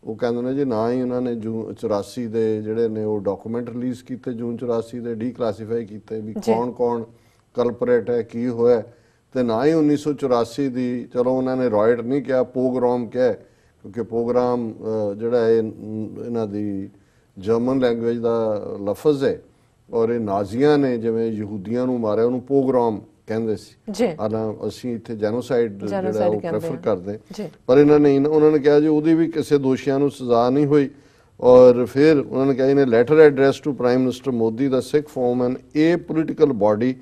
S2: ਉਹ ਕਹਿੰਦੇ ਨੇ ਜੀ ਨਾ ਹੀ ਉਹਨਾਂ ਨੇ ਜੂਨ 84 ਦੇ ਜਿਹੜੇ ਨੇ ਉਹ ਡਾਕੂਮੈਂਟ ਰਿਲੀਜ਼ ਕੀਤੇ, ਜੂਨ 84 ਦੇ ਡੀਕਲਾਸੀਫਾਈ ਕੀਤੇ ਵੀ ਕੌਣ ਕਲਪਰੇਟ ਹੈ, ਕੀ ਹੋਇਆ, ਤੇ ਨਾ ਹੀ 1984 ਦੀ ਚਲੋ ਉਹਨਾਂ ਨੇ ਰॉयਟ ਨਹੀਂ ਕਿਹਾ, ਪੋਗਰਾਮ ਕਿਹਾ, ਕਿਉਂਕਿ ਪੋਗਰਾਮ ਜਿਹੜਾ ਇਹਨਾਂ ਦੀ ਜਰਮਨ ਲੈਂਗੁਏਜ ਦਾ ਲਫ਼ਜ਼ ਹੈ ਔਰ ਇਹ ਨਾਜ਼ੀਆਂ ਨੇ ਜਿਵੇਂ ਯਹੂਦੀਆਂ ਨੂੰ ਮਾਰਿਆ ਉਹਨੂੰ ਪੋਗਰਾਮ ਕਹਿੰਦੇ ਸੀ। ਅਸੀਂ ਇੱਥੇ ਜੈਨੋਸਾਈਡ ਜਿਹੜਾ ਉਹ ਪ੍ਰੈਫਰ ਕਰਦੇ, ਪਰ ਉਹਨਾਂ ਨੇ ਕਿਹਾ ਜੀ ਉਹਦੀ ਵੀ ਕਿਸੇ ਦੋਸ਼ੀਆਂ ਨੂੰ ਸਜ਼ਾ ਨਹੀਂ ਹੋਈ। ਔਰ ਫਿਰ ਉਹਨਾਂ ਨੇ ਕਿਹਾ ਇਹਨੇ letter address to prime minister Modi ਦਾ Sikh forum an apolitical body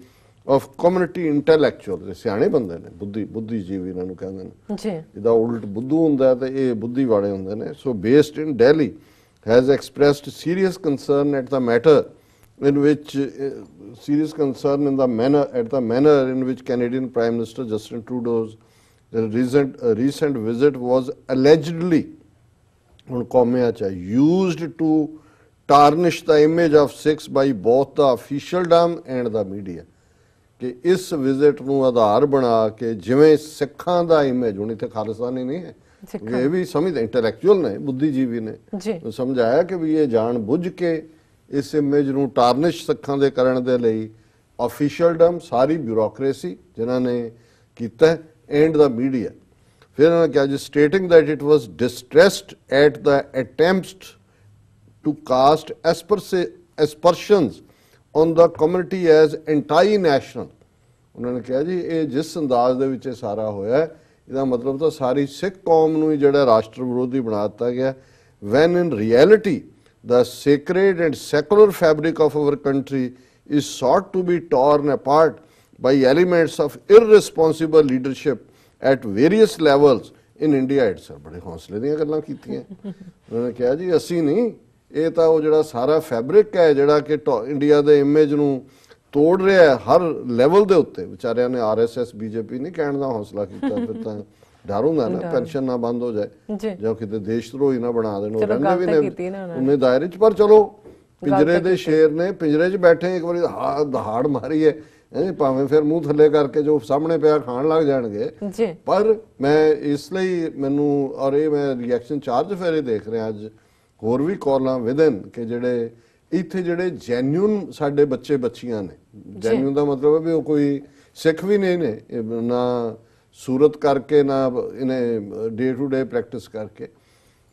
S2: of community intellectual, ਸਿਆਣੇ ਬੰਦੇ ਨੇ, ਬੁੱਧੀਜੀਵੀ ਇਹਨਾਂ ਨੂੰ ਕਹਿੰਦੇ ਨੇ, ਜਿਹਦਾ ਉਲਟ ਬੁੱਧੂ ਹੁੰਦਾ ਤੇ ਇਹ ਬੁੱਧੀ ਵਾਲੇ ਹੁੰਦੇ ਨੇ। So based in Delhi has expressed serious concern at the matter in which serious concern in the manner in which Canadian Prime Minister Justin Trudeau's recent visit was allegedly used to tarnish the image of Sikhs by both the officialdom and the media। ਕਿ ਇਸ visit ਨੂੰ ਆਧਾਰ ਬਣਾ ਕੇ ਜਿਵੇਂ ਸਿੱਖਾਂ ਦਾ image, ਹੁਣ ਇੱਥੇ ਖਾਲਿਸਤਾਨੀ ਨਹੀਂ ਹੈ, ਇਹ ਵੀ ਸਮਝਦੇ ਇੰਟੈਲੈਕਚੁਅਲ ਨੇ, ਬੁੱਧੀਜੀਵੀ ਨੇ, ਸਮਝਾਇਆ ਕਿ ਵੀ ਇਹ ਜਾਣ ਬੁੱਝ ਕੇ ਇਸ ਇਮੇਜ ਨੂੰ ਟਾਰਨਿਸ਼ ਸਿੱਖਾਂ ਦੇ ਕਰਨ ਦੇ ਲਈ ਆਫੀਸ਼ੀਅਲਡਮ, ਸਾਰੀ ਬਿਊਰੋਕ੍ਰੇਸੀ ਜਿਨ੍ਹਾਂ ਨੇ ਕੀਤਾ, ਐਂਡ ਦਾ ਮੀਡੀਆ। ਫਿਰ ਉਹਨਾਂ ਨੇ ਕਿਹਾ ਜੀ stating that it was distressed at the attempts to cast aspersions on the community as anti national. ਉਹਨਾਂ ਨੇ ਕਿਹਾ ਜੀ ਇਹ ਜਿਸ ਅੰਦਾਜ਼ ਦੇ ਵਿੱਚ ਇਹ ਸਾਰਾ ਹੋਇਆ, ਇਹਦਾ ਮਤਲਬ ਤਾਂ ਸਾਰੀ ਸਿੱਖ ਕੌਮ ਨੂੰ ਹੀ ਜਿਹੜਾ ਰਾਸ਼ਟਰ ਵਿਰੋਧੀ ਬਣਾ ਦਿੱਤਾ ਗਿਆ, when in reality the sacred and secular fabric of our country is sought to be torn apart by elements of irresponsible leadership at various levels in India itself। ਬੜੇ ਹੌਸਲੇ ਦੀਆਂ ਗੱਲਾਂ ਕੀਤੀਆਂ ਉਹਨਾਂ ਨੇ ਕਿਹਾ ਜੀ ਅਸੀਂ ਨਹੀਂ, ਇਹ ਤਾਂ ਉਹ ਜਿਹੜਾ ਸਾਰਾ ਫੈਬਰਿਕ ਹੈ ਜਿਹੜਾ ਕਿ ਇੰਡੀਆ ਦੇ ਇਮੇਜ ਨੂੰ ਤੋੜ ਰਿਹਾ ਹੈ ਹਰ ਲੈਵਲ ਦੇ ਉੱਤੇ। ਵਿਚਾਰਿਆਂ ਨੇ RSS BJP ਨਹੀਂ ਕਹਿਣ ਦਾ ਹੌਸਲਾ ਕੀਤਾ, ਫਿਰ ਤਾਂ ਡਰ ਹੁੰਦਾ ਨਾ ਪੈਨਸ਼ਨ ਨਾ ਬੰਦ ਹੋ ਜਾਏ ਜਾਂ ਕਿਤੇ ਦੇਸ਼ ਧਰੋਹੀ ਨਾ ਬਣਾ ਦੇਣ, ਉਹ ਰਹਿੰਦੇ ਵੀ ਨੇ ਉਹਨੇ ਦਾਇਰੇ 'ਚ। ਪਰ ਚਲੋ ਪਿੰਜਰੇ ਦੇ ਸ਼ੇਰ ਨੇ, ਪਿੰਜਰੇ 'ਚ ਬੈਠੇ ਇੱਕ ਵਾਰੀ ਦਹਾੜ ਮਾਰੀ ਹੈ, ਭਾਵੇਂ ਫਿਰ ਮੂੰਹ ਥੱਲੇ ਕਰਕੇ ਜੋ ਸਾਹਮਣੇ ਪਿਆ ਖਾਣ ਲੱਗ ਜਾਣਗੇ। ਪਰ ਮੈਂ ਇਸ ਲਈ ਮੈਨੂੰ ਔਰ ਇਹ ਮੈਂ ਰਿਐਕਸ਼ਨ ਚਾਰਜ ਫਿਰ ਇਹ ਦੇਖ ਰਿਹਾ ਅੱਜ ਹੋਰ ਵੀ ਕਾਲਾਂ ਵਿਦਨ ਕਿ ਜਿਹੜੇ ਇੱਥੇ ਜਿਹੜੇ ਜੈਨੂਨ ਸਾਡੇ ਬੱਚੇ ਬੱਚੀਆਂ ਨੇ, ਜੈਨੂਨ ਦਾ ਮਤਲਬ ਹੈ ਵੀ ਉਹ ਕੋਈ ਸਿੱਖ ਵੀ ਨਹੀਂ ਨੇ ਨਾ ਸੂਰਤ ਕਰਕੇ ਨਾ ਇਹਨੇ ਡੇ ਟੂ ਡੇ ਪ੍ਰੈਕਟਿਸ ਕਰਕੇ,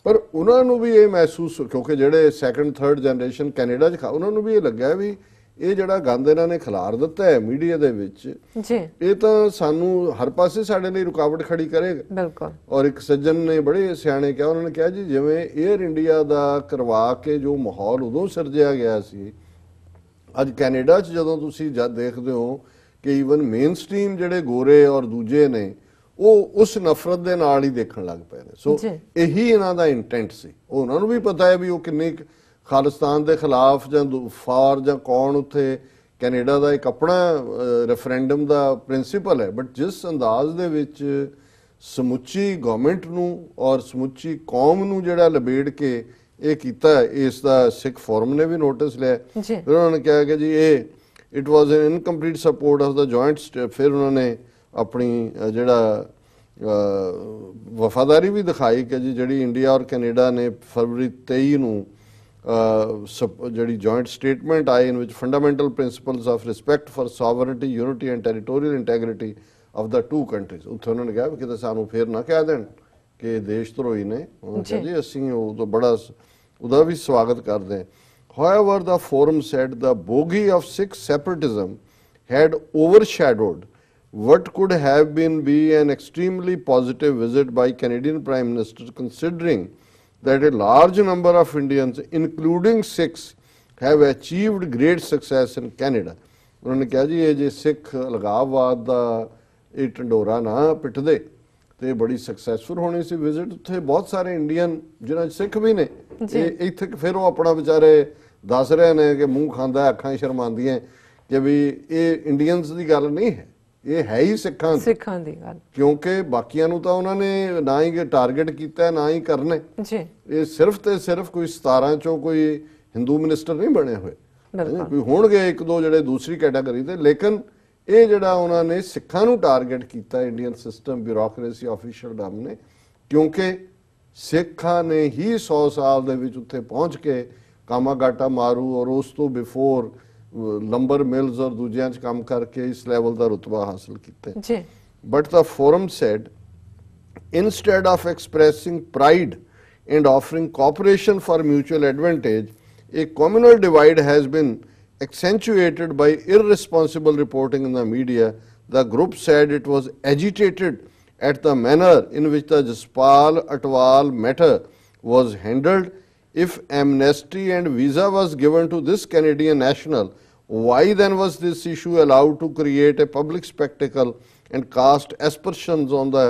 S2: ਪਰ ਉਹਨਾਂ ਨੂੰ ਵੀ ਇਹ ਮਹਿਸੂਸ, ਕਿਉਂਕਿ ਜਿਹੜੇ ਸੈਕੰਡ ਥਰਡ ਜਨਰੇਸ਼ਨ ਕੈਨੇਡਾ 'ਚ ਉਹਨਾਂ ਨੂੰ ਵੀ ਇਹ ਲੱਗਿਆ ਵੀ ਇਹ ਜਿਹੜਾ ਗੰਦ ਇਹਨਾਂ ਨੇ ਖਿਲਾਰ ਦਿੱਤਾ ਹੈ ਮੀਡੀਆ ਦੇ ਵਿੱਚ
S1: ਜੀ,
S2: ਇਹ ਤਾਂ ਸਾਨੂੰ ਹਰ ਪਾਸੇ ਸਾਡੇ ਲਈ ਰੁਕਾਵਟ ਖੜੀ ਕਰੇਗਾ।
S1: ਬਿਲਕੁਲ।
S2: ਔਰ ਇੱਕ ਸੱਜਣ ਨੇ ਬੜੇ ਸਿਆਣੇ ਕਿਹਾ, ਉਹਨਾਂ ਨੇ ਕਿਹਾ ਜੀ ਜਿਵੇਂ 에ਅਰ ਇੰਡੀਆ ਦਾ ਕਰਵਾ ਕੇ ਜੋ ਮਾਹੌਲ ਉਦੋਂ ਸਿਰਜਿਆ ਗਿਆ ਸੀ, ਅੱਜ ਕੈਨੇਡਾ 'ਚ ਜਦੋਂ ਤੁਸੀਂ ਜਦ ਦੇਖਦੇ ਹੋ ਕਿ ਈਵਨ ਮੇਨ ਸਟ੍ਰੀਮ ਜਿਹੜੇ ਗੋਰੇ ਔਰ ਦੂਜੇ ਨੇ ਉਹ ਉਸ ਨਫ਼ਰਤ ਦੇ ਨਾਲ ਹੀ ਦੇਖਣ ਲੱਗ ਪਏ ਨੇ। ਸੋ ਇਹੀ ਇਹਨਾਂ ਦਾ ਇੰਟੈਂਟ ਸੀ। ਉਹਨਾਂ ਨੂੰ ਵੀ ਪਤਾ ਹੈ ਵੀ ਉਹ ਕਿੰਨੀ ਖਾਲਿਸਤਾਨ ਦੇ ਖਿਲਾਫ ਜਾਂ ਫਾਰ ਜਾਂ ਕੌਣ, ਉੱਥੇ ਕੈਨੇਡਾ ਦਾ ਇੱਕ ਆਪਣਾ ਰੈਫਰੈਂਡਮ ਦਾ ਪ੍ਰਿੰਸੀਪਲ ਹੈ, ਬਟ ਜਿਸ ਅੰਦਾਜ਼ ਦੇ ਵਿੱਚ ਸਮੁੱਚੀ ਗਵਰਨਮੈਂਟ ਨੂੰ ਔਰ ਸਮੁੱਚੀ ਕੌਮ ਨੂੰ ਜਿਹੜਾ ਲਬੇੜ ਕੇ ਇਹ ਕੀਤਾ, ਇਸ ਦਾ ਸਿੱਖ ਫੋਰਮ ਨੇ ਵੀ ਨੋਟਿਸ ਲਿਆ। ਫਿਰ ਉਹਨਾਂ ਨੇ ਕਿਹਾ ਕਿ ਜੀ ਇਹ it was N incomplete support of the joint. ਫਿਰ ਉਹਨਾਂ ਨੇ ਆਪਣੀ ਜਿਹੜਾ ਵਫਾਦਾਰੀ ਵੀ ਦਿਖਾਈ ਕਿ ਜੀ ਜਿਹੜੀ ਇੰਡੀਆ ਔਰ ਕੈਨੇਡਾ ਨੇ ਫਰਵਰੀ 23 ਨੂੰ ਜਿਹੜੀ ਜੁਆਇੰਟ ਸਟੇਟਮੈਂਟ ਆਈ in which fundamental principles of respect for sovereignty, unity and territorial integrity of the two countries, ਉੱਥੇ ਉਹਨਾਂ ਨੇ ਕਿਹਾ ਵੀ ਕਿਤੇ ਸਾਨੂੰ ਫੇਰ ਨਾ ਕਹਿ ਦੇਣ ਕਿ ਦੇਸ਼ ਧਰੋਹੀ ਨੇ। ਉਹਨਾਂ ਨੇ ਕਿਹਾ ਜੀ ਅਸੀਂ ਉਹ ਤਾਂ ਬੜਾ ਉਹਦਾ ਵੀ ਸਵਾਗਤ ਕਰਦੇ ਹਾਂ। However, the forum said the bogey of Sikh separatism had overshadowed what could have been an extremely positive visit by Canadian Prime Minister, considering that a large number of Indians, including Sikhs, have achieved great success in Canada. ਉਹਨਾਂ ਨੇ ਕਿਹਾ ਜੀ ਇਹ ਜੇ ਸਿੱਖ ਲਗਾਵਵਾਦ ਦਾ ਇਹ ਢੰਡੋਰਾ ਨਾ ਪਿੱਟਦੇ ਤੇ ਬੜੀ ਸਕਸੈਸਫੁਲ ਹੋਣੀ ਸੀ ਵਿਜ਼ਿਟ। ਉੱਥੇ ਬਹੁਤ ਸਾਰੇ ਇੰਡੀਅਨ ਜਿਨ੍ਹਾਂ 'ਚ ਸਿੱਖ ਵੀ ਨੇ, ਇਹ ਇੱਥੇ ਫਿਰ ਉਹ ਆਪਣਾ ਵਿਚਾਰੇ ਦੱਸ ਰਹੇ ਨੇ ਕਿ ਮੂੰਹ ਖਾਂਦਾ ਅੱਖਾਂ ਸ਼ਰਮਾਉਂਦੀਆਂ ਕਿ ਵੀ ਇਹ ਇੰਡੀਅਨਸ ਦੀ ਗੱਲ ਨਹੀਂ ਹੈ, ਇਹ ਹੈ ਹੀ ਸਿੱਖਾਂ ਦੀ ਗੱਲ, ਕਿਉਂਕਿ ਬਾਕੀਆਂ ਨੂੰ ਤਾਂ ਉਹਨਾਂ ਨੇ ਨਾ ਹੀ ਟਾਰਗੇਟ ਕੀਤਾ ਨਾ ਹੀ ਕਰਨੇ ਜੀ। ਇਹ ਸਿਰਫ ਤੇ ਸਿਰਫ ਕੋਈ 17 ਚੋਂ ਕੋਈ ਹਿੰਦੂ ਮਿਨਿਸਟਰ ਨਹੀਂ ਬਣੇ ਹੋਏ, ਕੋਈ ਹੋਣਗੇ ਇੱਕ ਦੋ ਜਿਹੜੇ ਦੂਸਰੀ ਕੈਟਾਗਰੀ ਦੇ, ਲੇਕਿਨ ਇਹ ਜਿਹੜਾ ਉਹਨਾਂ ਨੇ ਸਿੱਖਾਂ ਨੂੰ ਟਾਰਗੇਟ ਕੀਤਾ ਇੰਡੀਅਨ ਸਿਸਟਮ, ਬਿਊਰੋਕਰੇਸੀ, ਆਫੀਸ਼ੀਅਲ ਡਮ ਨੇ, ਕਿਉਂਕਿ ਸਿੱਖਾਂ ਨੇ ਹੀ 100 ਸਾਲ ਦੇ ਵਿੱਚ ਉੱਥੇ ਪਹੁੰਚ ਕੇ ਕਾਮਾਗਾਟਾ ਮਾਰੂ ਔਰ ਉਸ ਤੋਂ ਬਿਫੋਰ ਲੰਬਰ ਮਿਲਸ ਔਰ ਦੂਜਿਆਂ 'ਚ ਕੰਮ ਕਰਕੇ ਇਸ ਲੈਵਲ ਦਾ ਰੁਤਬਾ ਹਾਸਲ ਕੀਤਾ। But the forum said instead of expressing pride and offering cooperation for mutual advantage, a communal divide has been accentuated by irresponsible reporting in the media. The group said it was agitated at the manner in which the Jaspal Atwal matter was handled. If amnesty and visa was given to this Canadian national, why then was this issue allowed to create a public spectacle and cast aspersions on the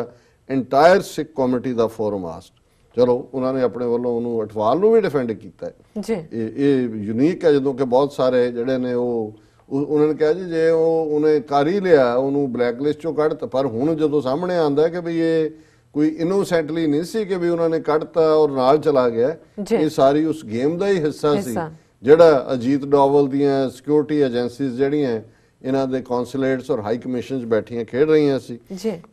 S2: entire Sikh community, the forum asked. ਚਲੋ ਉਹਨਾਂ ਨੇ ਆਪਣੇ ਵੱਲੋਂ ਉਹਨੂੰ ਅਟਵਾਲ ਨੂੰ ਵੀ ਡਿਫੈਂਡ ਕੀਤਾ ਜੀ। ਇਹ ਯੂਨੀਕ ਹੈ ਜਦੋਂ ਕਿ ਬਹੁਤ ਸਾਰੇ ਜਿਹੜੇ ਨੇ ਉਹ ਉਹਨਾਂ ਨੇ ਕਿਹਾ ਜੀ ਜੇ ਉਹਨੇ ਕਰ ਹੀ ਲਿਆ ਉਹਨੂੰ ਬਲੈਕ ਲਿਸਟ ਚੋਂ ਕੱਢਤਾ, ਪਰ ਹੁਣ ਜਦੋਂ ਸਾਹਮਣੇ ਆਉਂਦਾ ਕਿ ਵੀ ਇਹ ਕੋਈ ਇਨੋਸੈਂਟਲੀ ਨਹੀਂ ਸੀ ਕਿ ਵੀ ਉਹਨਾਂ ਨੇ ਕੱਢਤਾ ਔਰ ਨਾਲ ਚਲਾ ਗਿਆ, ਇਹ ਸਾਰੀ ਉਸ ਗੇਮ ਦਾ ਹੀ ਹਿੱਸਾ ਸੀ ਜਿਹੜਾ ਅਜੀਤ ਡੋਵਲ ਦੀਆਂ ਸਿਕਿਉਰਿਟੀ ਏਜੰਸੀਜ਼ ਜਿਹੜੀਆਂ ਇਹਨਾਂ ਦੇ ਕੌਂਸੂਲੇਟਸ ਔਰ ਹਾਈ ਕਮਿਸ਼ਨਸ ਬੈਠੀਆਂ ਖੇਡ ਰਹੀਆਂ ਸੀ।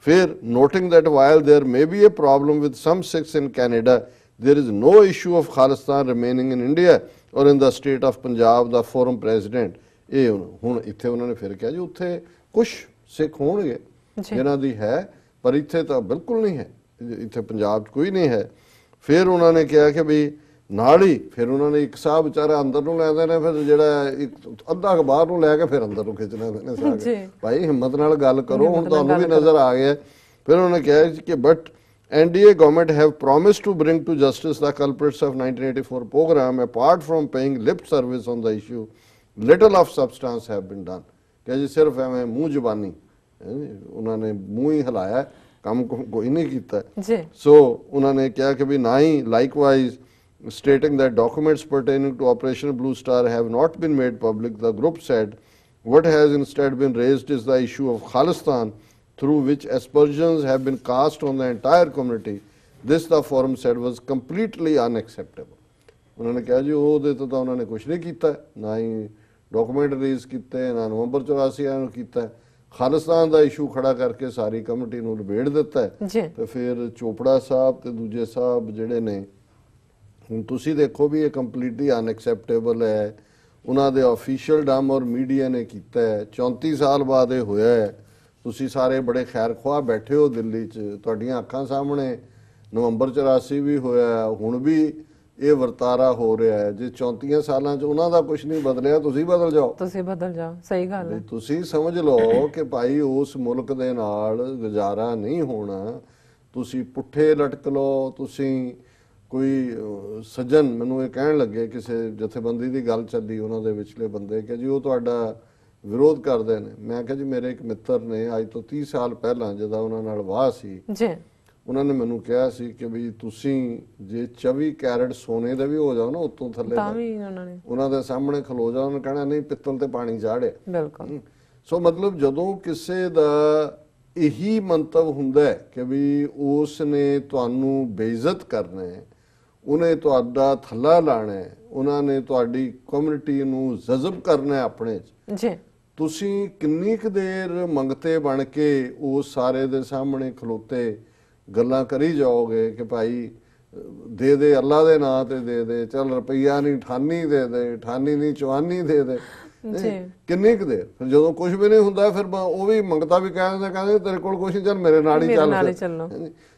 S2: ਫਿਰ noting that while there may be a problem with some Sikhs in Canada, there is no issue of Khalistan remaining in India or in the state of Punjab, the forum president। ਇਹ ਹੁਣ ਇੱਥੇ ਉਹਨਾਂ ਨੇ ਫਿਰ ਕਿਹਾ ਜੀ ਉੱਥੇ ਕੁਝ ਸਿੱਖ ਹੋਣਗੇ ਜਿਹਨਾਂ ਦੀ ਹੈ, ਪਰ ਇੱਥੇ ਤਾਂ ਬਿਲਕੁਲ ਨਹੀਂ ਹੈ, ਇੱਥੇ ਪੰਜਾਬ 'ਚ ਕੋਈ ਨਹੀਂ ਹੈ। ਫਿਰ ਉਹਨਾਂ ਨੇ ਕਿਹਾ ਕਿ ਵੀ ਨਾਲ ਹੀ ਫਿਰ ਉਹਨਾਂ ਨੇ ਇੱਕ ਸਾਹ ਵਿਚਾਰਾ ਅੰਦਰ ਨੂੰ ਲੈ ਦੇਣਾ, ਫਿਰ ਜਿਹੜਾ ਇੱਕ ਅੱਧਾ ਅਖਬਾਰ ਨੂੰ ਲੈ ਕੇ ਫਿਰ ਅੰਦਰ ਨੂੰ ਖਿੱਚਣਾ ਪੈਣਾ ਸਾਰੇ, ਭਾਈ ਹਿੰਮਤ ਨਾਲ ਗੱਲ ਕਰੋ, ਹੁਣ ਤੁਹਾਨੂੰ ਵੀ ਨਜ਼ਰ ਆ ਗਿਆ। ਫਿਰ ਉਹਨਾਂ ਨੇ ਕਿਹਾ ਕਿ but NDA government have promised to bring to justice the culprits of 1984 program. Apart from paying lip service on the issue, little of substance have been done। ਕਿ ਜੀ ਸਿਰਫ ਐਵੇਂ ਮੂੰਹ ਜ਼ਬਾਨੀ ਉਹਨਾਂ ਨੇ ਮੂੰਹ ਹੀ ਹਿਲਾਇਆ, ਕੰਮ ਕੋਈ ਨਹੀਂ ਕੀਤਾ। ਸੋ ਉਹਨਾਂ ਨੇ ਕਿਹਾ ਕਿ ਵੀ ਨਾ ਹੀ ਲਾਈਕਵਾਈਜ਼ stating that documents pertaining to Operation Blue Star have not been made public, the group said what has instead been raised is the issue of Khalistan, through which aspersions have been cast on the entire community. This, the forum said, was completely unacceptable। ਉਹਨਾਂ ਨੇ ਕਿਹਾ ਜੀ ਉਹਦੇ ਤੋਂ ਤਾਂ ਉਹਨਾਂ ਨੇ ਕੁਝ ਨਹੀਂ ਕੀਤਾ, ਨਾ ਹੀ ਡਾਕੂਮੈਂਟ ਰਿਲੀਜ਼ ਕੀਤੇ, ਨਾ ਨਵੰਬਰ 84 ਨੂੰ ਕੀਤਾ, ਖਾਲਿਸਤਾਨ ਦਾ ਇਸ਼ੂ ਖੜਾ ਕਰਕੇ ਸਾਰੀ ਕਮੇਟੀ ਨੂੰ ਲਬੇੜ ਦਿੱਤਾ। ਤੇ ਫਿਰ ਚੋਪੜਾ ਸਾਹਿਬ ਤੇ ਦੂਜੇ ਸਾਹਿਬ ਜਿਹੜੇ ਨੇ, ਹੁਣ ਤੁਸੀਂ ਦੇਖੋ ਵੀ ਇਹ ਕੰਪਲੀਟਲੀ ਅਨਐਕਸੈਪਟੇਬਲ ਹੈ, ਉਹਨਾਂ ਦੇ ਆਫੀਸ਼ੀਅਲ ਡਮ ਔਰ ਮੀਡੀਆ ਨੇ ਕੀਤਾ ਹੈ। 34 ਸਾਲ ਬਾਅਦ ਇਹ ਹੋਇਆ ਹੈ ਤੁਸੀਂ ਸਾਰੇ ਬੜੇ ਖੈਰ ਖੁਆਹ ਬੈਠੇ ਹੋ ਦਿੱਲੀ 'ਚ, ਤੁਹਾਡੀਆਂ ਅੱਖਾਂ ਸਾਹਮਣੇ ਨਵੰਬਰ 84 ਵੀ ਹੋਇਆ, ਹੁਣ ਵੀ ਇਹ ਵਰਤਾਰਾ ਹੋ ਰਿਹਾ ਹੈ। ਜੇ 34 ਸਾਲਾਂ 'ਚ ਉਹਨਾਂ ਦਾ ਕੁਝ ਨਹੀਂ ਬਦਲਿਆ, ਤੁਸੀਂ ਬਦਲ ਜਾਓ,
S1: ਤੁਸੀਂ ਬਦਲ ਜਾਓ। ਸਹੀ ਗੱਲ ਹੈ।
S2: ਤੁਸੀਂ ਸਮਝ ਲਓ ਕਿ ਭਾਈ ਉਸ ਮੁਲਕ ਦੇ ਨਾਲ ਗੁਜ਼ਾਰਾ ਨਹੀਂ ਹੋਣਾ, ਤੁਸੀਂ ਪੁੱਠੇ ਲਟਕ ਲਓ। ਤੁਸੀਂ ਕੋਈ ਸੱਜਣ ਮੈਨੂੰ ਇਹ ਕਹਿਣ ਲੱਗੇ, ਕਿਸੇ ਜਥੇਬੰਦੀ ਦੀ ਗੱਲ ਚੱਲੀ ਉਹਨਾਂ ਦੇ ਵਿਚਲੇ ਬੰਦੇ, ਕਿ ਜੀ ਉਹ ਤੁਹਾਡਾ ਵਿਰੋਧ ਕਰਦੇ ਨੇ। ਮੈਂ ਕਿਹਾ ਜੀ ਮੇਰੇ ਇੱਕ ਮਿੱਤਰ ਨੇ ਅੱਜ ਤੋਂ 30 ਸਾਲ ਪਹਿਲਾਂ ਜਦੋਂ ਉਹਨਾਂ ਨਾਲ ਵਾਹ ਸੀ
S1: ਜੀ,
S2: ਉਹਨਾਂ ਨੇ ਮੈਨੂੰ ਕਿਹਾ ਸੀ ਕਿ ਵੀ ਤੁਸੀਂ ਜੇ 24 ਕੈਰਟ ਸੋਨੇ ਦੇ ਵੀ ਹੋ ਜਾਓ ਨਾ ਉੱਤੋਂ ਥੱਲੇ
S1: ਤਾਂ ਵੀ
S2: ਉਹਨਾਂ ਦੇ ਸਾਹਮਣੇ ਖਲੋ ਜਾਓ, ਉਹਨਾਂ ਕਹਿਣਾ ਨਹੀਂ ਪਿੱਤਲ ਤੇ ਪਾਣੀ ਚਾੜਿਆ।
S1: ਬਿਲਕੁਲ।
S2: ਸੋ ਮਤਲਬ ਜਦੋਂ ਕਿਸੇ ਦਾ ਇਹੀ ਮੰਤਵ ਹੁੰਦਾ ਹੈ ਕਿ ਵੀ ਉਸ ਨੇ ਤੁਹਾਨੂੰ ਬੇਇੱਜ਼ਤ ਕਰਨਾ ਹੈ, ਉਹਨੇ ਤੁਹਾਡਾ ਥੱਲਾ ਲਾਣਾ ਹੈ, ਉਹਨਾਂ ਨੇ ਤੁਹਾਡੀ ਕਮਿਊਨਿਟੀ ਨੂੰ ਜਜ਼ਬ ਕਰਨਾ ਹੈ ਆਪਣੇ 'ਚ,
S1: ਜੀ, ਤੁਸੀਂ
S2: ਕਿੰਨੀ ਕੁ ਦੇਰ ਮੰਗਤੇ ਬਣ ਕੇ ਉਸ ਸਾਰੇ ਦੇ ਸਾਹਮਣੇ ਖਲੋਤੇ ਗੱਲਾਂ ਕਰੀ ਜਾਓਗੇ ਕਿ ਭਾਈ ਦੇ ਦੇ ਅੱਲਾ ਦੇ ਨਾਂ ਤੇ ਦੇ ਦੇ, ਚੱਲ ਰੁਪਈਆ ਨਹੀਂ 98 ਦੇ ਦੇ, 98 ਨਹੀਂ 54 ਦੇ ਦੇ। ਕਿੰਨੀ ਕੁ ਦੇਰ? ਫਿਰ ਜਦੋਂ ਕੁਝ ਵੀ ਨਹੀਂ ਹੁੰਦਾ ਫਿਰ ਉਹ ਵੀ ਮੰਗਤਾ ਵੀ ਕਹਿੰਦੇ ਤੇਰੇ ਕੋਲ ਕੁਝ ਨਹੀਂ, ਚੱਲ ਮੇਰੇ ਨਾਲ ਹੀ ਚੱਲ।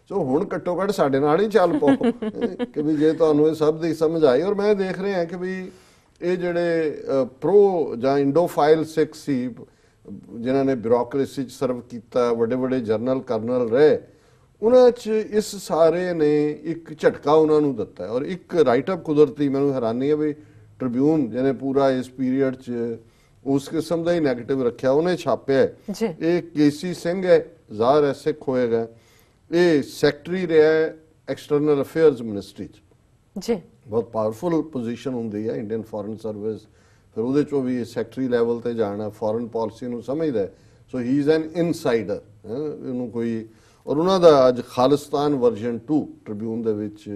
S2: ਸੋ ਹੁਣ ਘੱਟੋ ਘੱਟ ਸਾਡੇ ਨਾਲ ਹੀ ਚੱਲ ਪਓ ਕਿ ਵੀ ਜੇ ਤੁਹਾਨੂੰ ਇਹ ਸਭ ਦੀ ਸਮਝ ਆਈ। ਔਰ ਮੈਂ ਦੇਖ ਰਿਹਾ ਕਿ ਵੀ ਇਹ ਜਿਹੜੇ ਪ੍ਰੋ ਜਾਂ ਇੰਡੋਫਾਈਲ ਸਿੱਖ ਸੀ ਜਿਨ੍ਹਾਂ ਨੇ ਬਿਊਰੋਕਰੇਸੀ 'ਚ ਸਰਵ ਕੀਤਾ, ਵੱਡੇ ਵੱਡੇ ਜਨਰਲ ਕਰਨਲ ਰਹੇ, ਉਹਨਾਂ 'ਚ ਇਸ ਸਾਰੇ ਨੇ ਇੱਕ ਝਟਕਾ ਉਹਨਾਂ ਨੂੰ ਦਿੱਤਾ। ਔਰ ਇੱਕ ਰਾਈਟਅਪ ਕੁਦਰਤੀ ਮੈਨੂੰ ਹੈਰਾਨੀ ਹੈ ਵੀ ਟ੍ਰਿਬਿਊਨ ਜਿਹਨੇ ਪੂਰਾ ਇਸ ਪੀਰੀਅਡ 'ਚ ਉਸ ਕਿਸਮ ਦਾ ਹੀ ਨੈਗੇਟਿਵ ਰੱਖਿਆ, ਉਹਨੇ ਛਾਪਿਆ। ਇਹ ਕੇਸੀ ਸਿੰਘ ਹੈ, ਜ਼ਾਹਰ ਹੈ ਸਿੱਖ ਹੋਏਗਾ, ਇਹ ਸੈਕਟਰੀ ਰਿਹਾ ਐਕਸਟਰਨਲ ਅਫੇਅਰਸ ਮਿਨਿਸਟਰੀ 'ਚ ਜੀ, ਬਹੁਤ ਪਾਵਰਫੁਲ ਪੋਜੀਸ਼ਨ ਹੁੰਦੀ ਹੈ ਇੰਡੀਅਨ ਫੋਰਨ ਸਰਵਿਸ। ਫਿਰ ਉਹਦੇ 'ਚੋਂ ਵੀ ਸੈਕਟਰੀ ਲੈਵਲ ਤੇ ਜਾਣਾ, ਫੋਰਨ ਪਾਲਿਸੀ ਨੂੰ ਸਮਝਦਾ। ਸੋ ਹੀ ਇਜ਼ ਐਨ ਇਨਸਾਈਡਰ, ਇਹਨੂੰ ਕੋਈ। ਔਰ ਉਹਨਾਂ ਦਾ ਅੱਜ ਖਾਲਿਸਤਾਨ ਵਰਜ਼ਨ 2 ਟ੍ਰਿਬਿਊਨ ਦੇ ਵਿੱਚ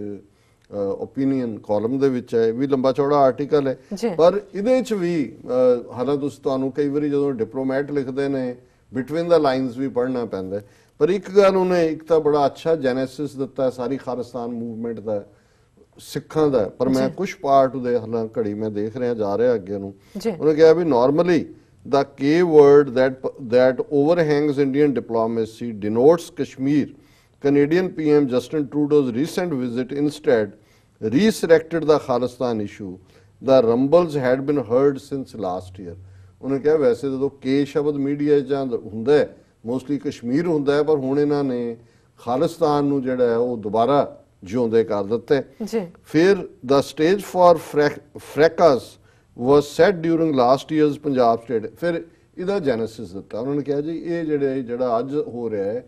S2: ਓਪੀਨੀਅਨ ਕਾਲਮ ਦੇ ਵਿੱਚ ਹੈ, ਵੀ ਲੰਬਾ ਚੌੜਾ ਆਰਟੀਕਲ ਹੈ। ਪਰ ਇਹਦੇ 'ਚ ਵੀ ਹਾਲਾਂਕਿ ਤੁਹਾਨੂੰ ਕਈ ਵਾਰੀ ਜਦੋਂ ਡਿਪਲੋਮੈਟ ਲਿਖਦੇ ਨੇ ਬਿਟਵੀਨ ਦਾ ਲਾਈਨਸ ਵੀ ਪੜ੍ਹਨਾ ਪੈਂਦਾ, ਪਰ ਇੱਕ ਗੱਲ ਉਹਨੇ ਇੱਕ ਤਾਂ ਬੜਾ ਅੱਛਾ ਜੈਨੇਸਿਸ ਦਿੱਤਾ ਸਾਰੀ ਖਾਲਿਸਤਾਨ ਮੂਵਮੈਂਟ ਦਾ, ਸਿੱਖਾਂ ਦਾ। ਪਰ ਮੈਂ ਕੁਝ ਪਾਰਟ ਉਹਦੇ ਹਾਲਾਂ ਘੜੀ ਮੈਂ ਦੇਖ ਰਿਹਾ ਜਾ ਰਿਹਾ ਅੱਗੇ ਨੂੰ, ਉਹਨੇ ਕਿਹਾ ਵੀ normally the K word that overhangs Indian diplomacy denotes Kashmir. Canadian PM Justin Trudeau's recent visit instead resurrected the Khalistan issue. The rumbles had been heard since last year. ਉਹਨੇ ਕਿਹਾ ਵੈਸੇ ਜਦੋਂ K ਸ਼ਬਦ ਮੀਡੀਆ 'ਚ ਹੁੰਦਾ ਹੈ mostly Kashmir ਹੁੰਦਾ ਹੈ, ਪਰ ਹੁਣ ਇਹਨਾਂ ਨੇ ਖਾਲਿਸਤਾਨ ਨੂੰ ਜਿਹੜਾ ਹੈ ਉਹ ਦੁਬਾਰਾ ਜਿਉਂਦੇ ਕਰ ਦਿੱਤਾ। ਫਿਰ the stage for fracas was set during last year's Punjab state. ਫਿਰ ਇਹਦਾ ਜੈਨੇਸਿਸ ਦਿੱਤਾ ਉਹਨਾਂ ਨੇ ਕਿਹਾ ਜੀ ਇਹ ਜਿਹੜਾ ਅੱਜ ਹੋ ਰਿਹਾ ਹੈ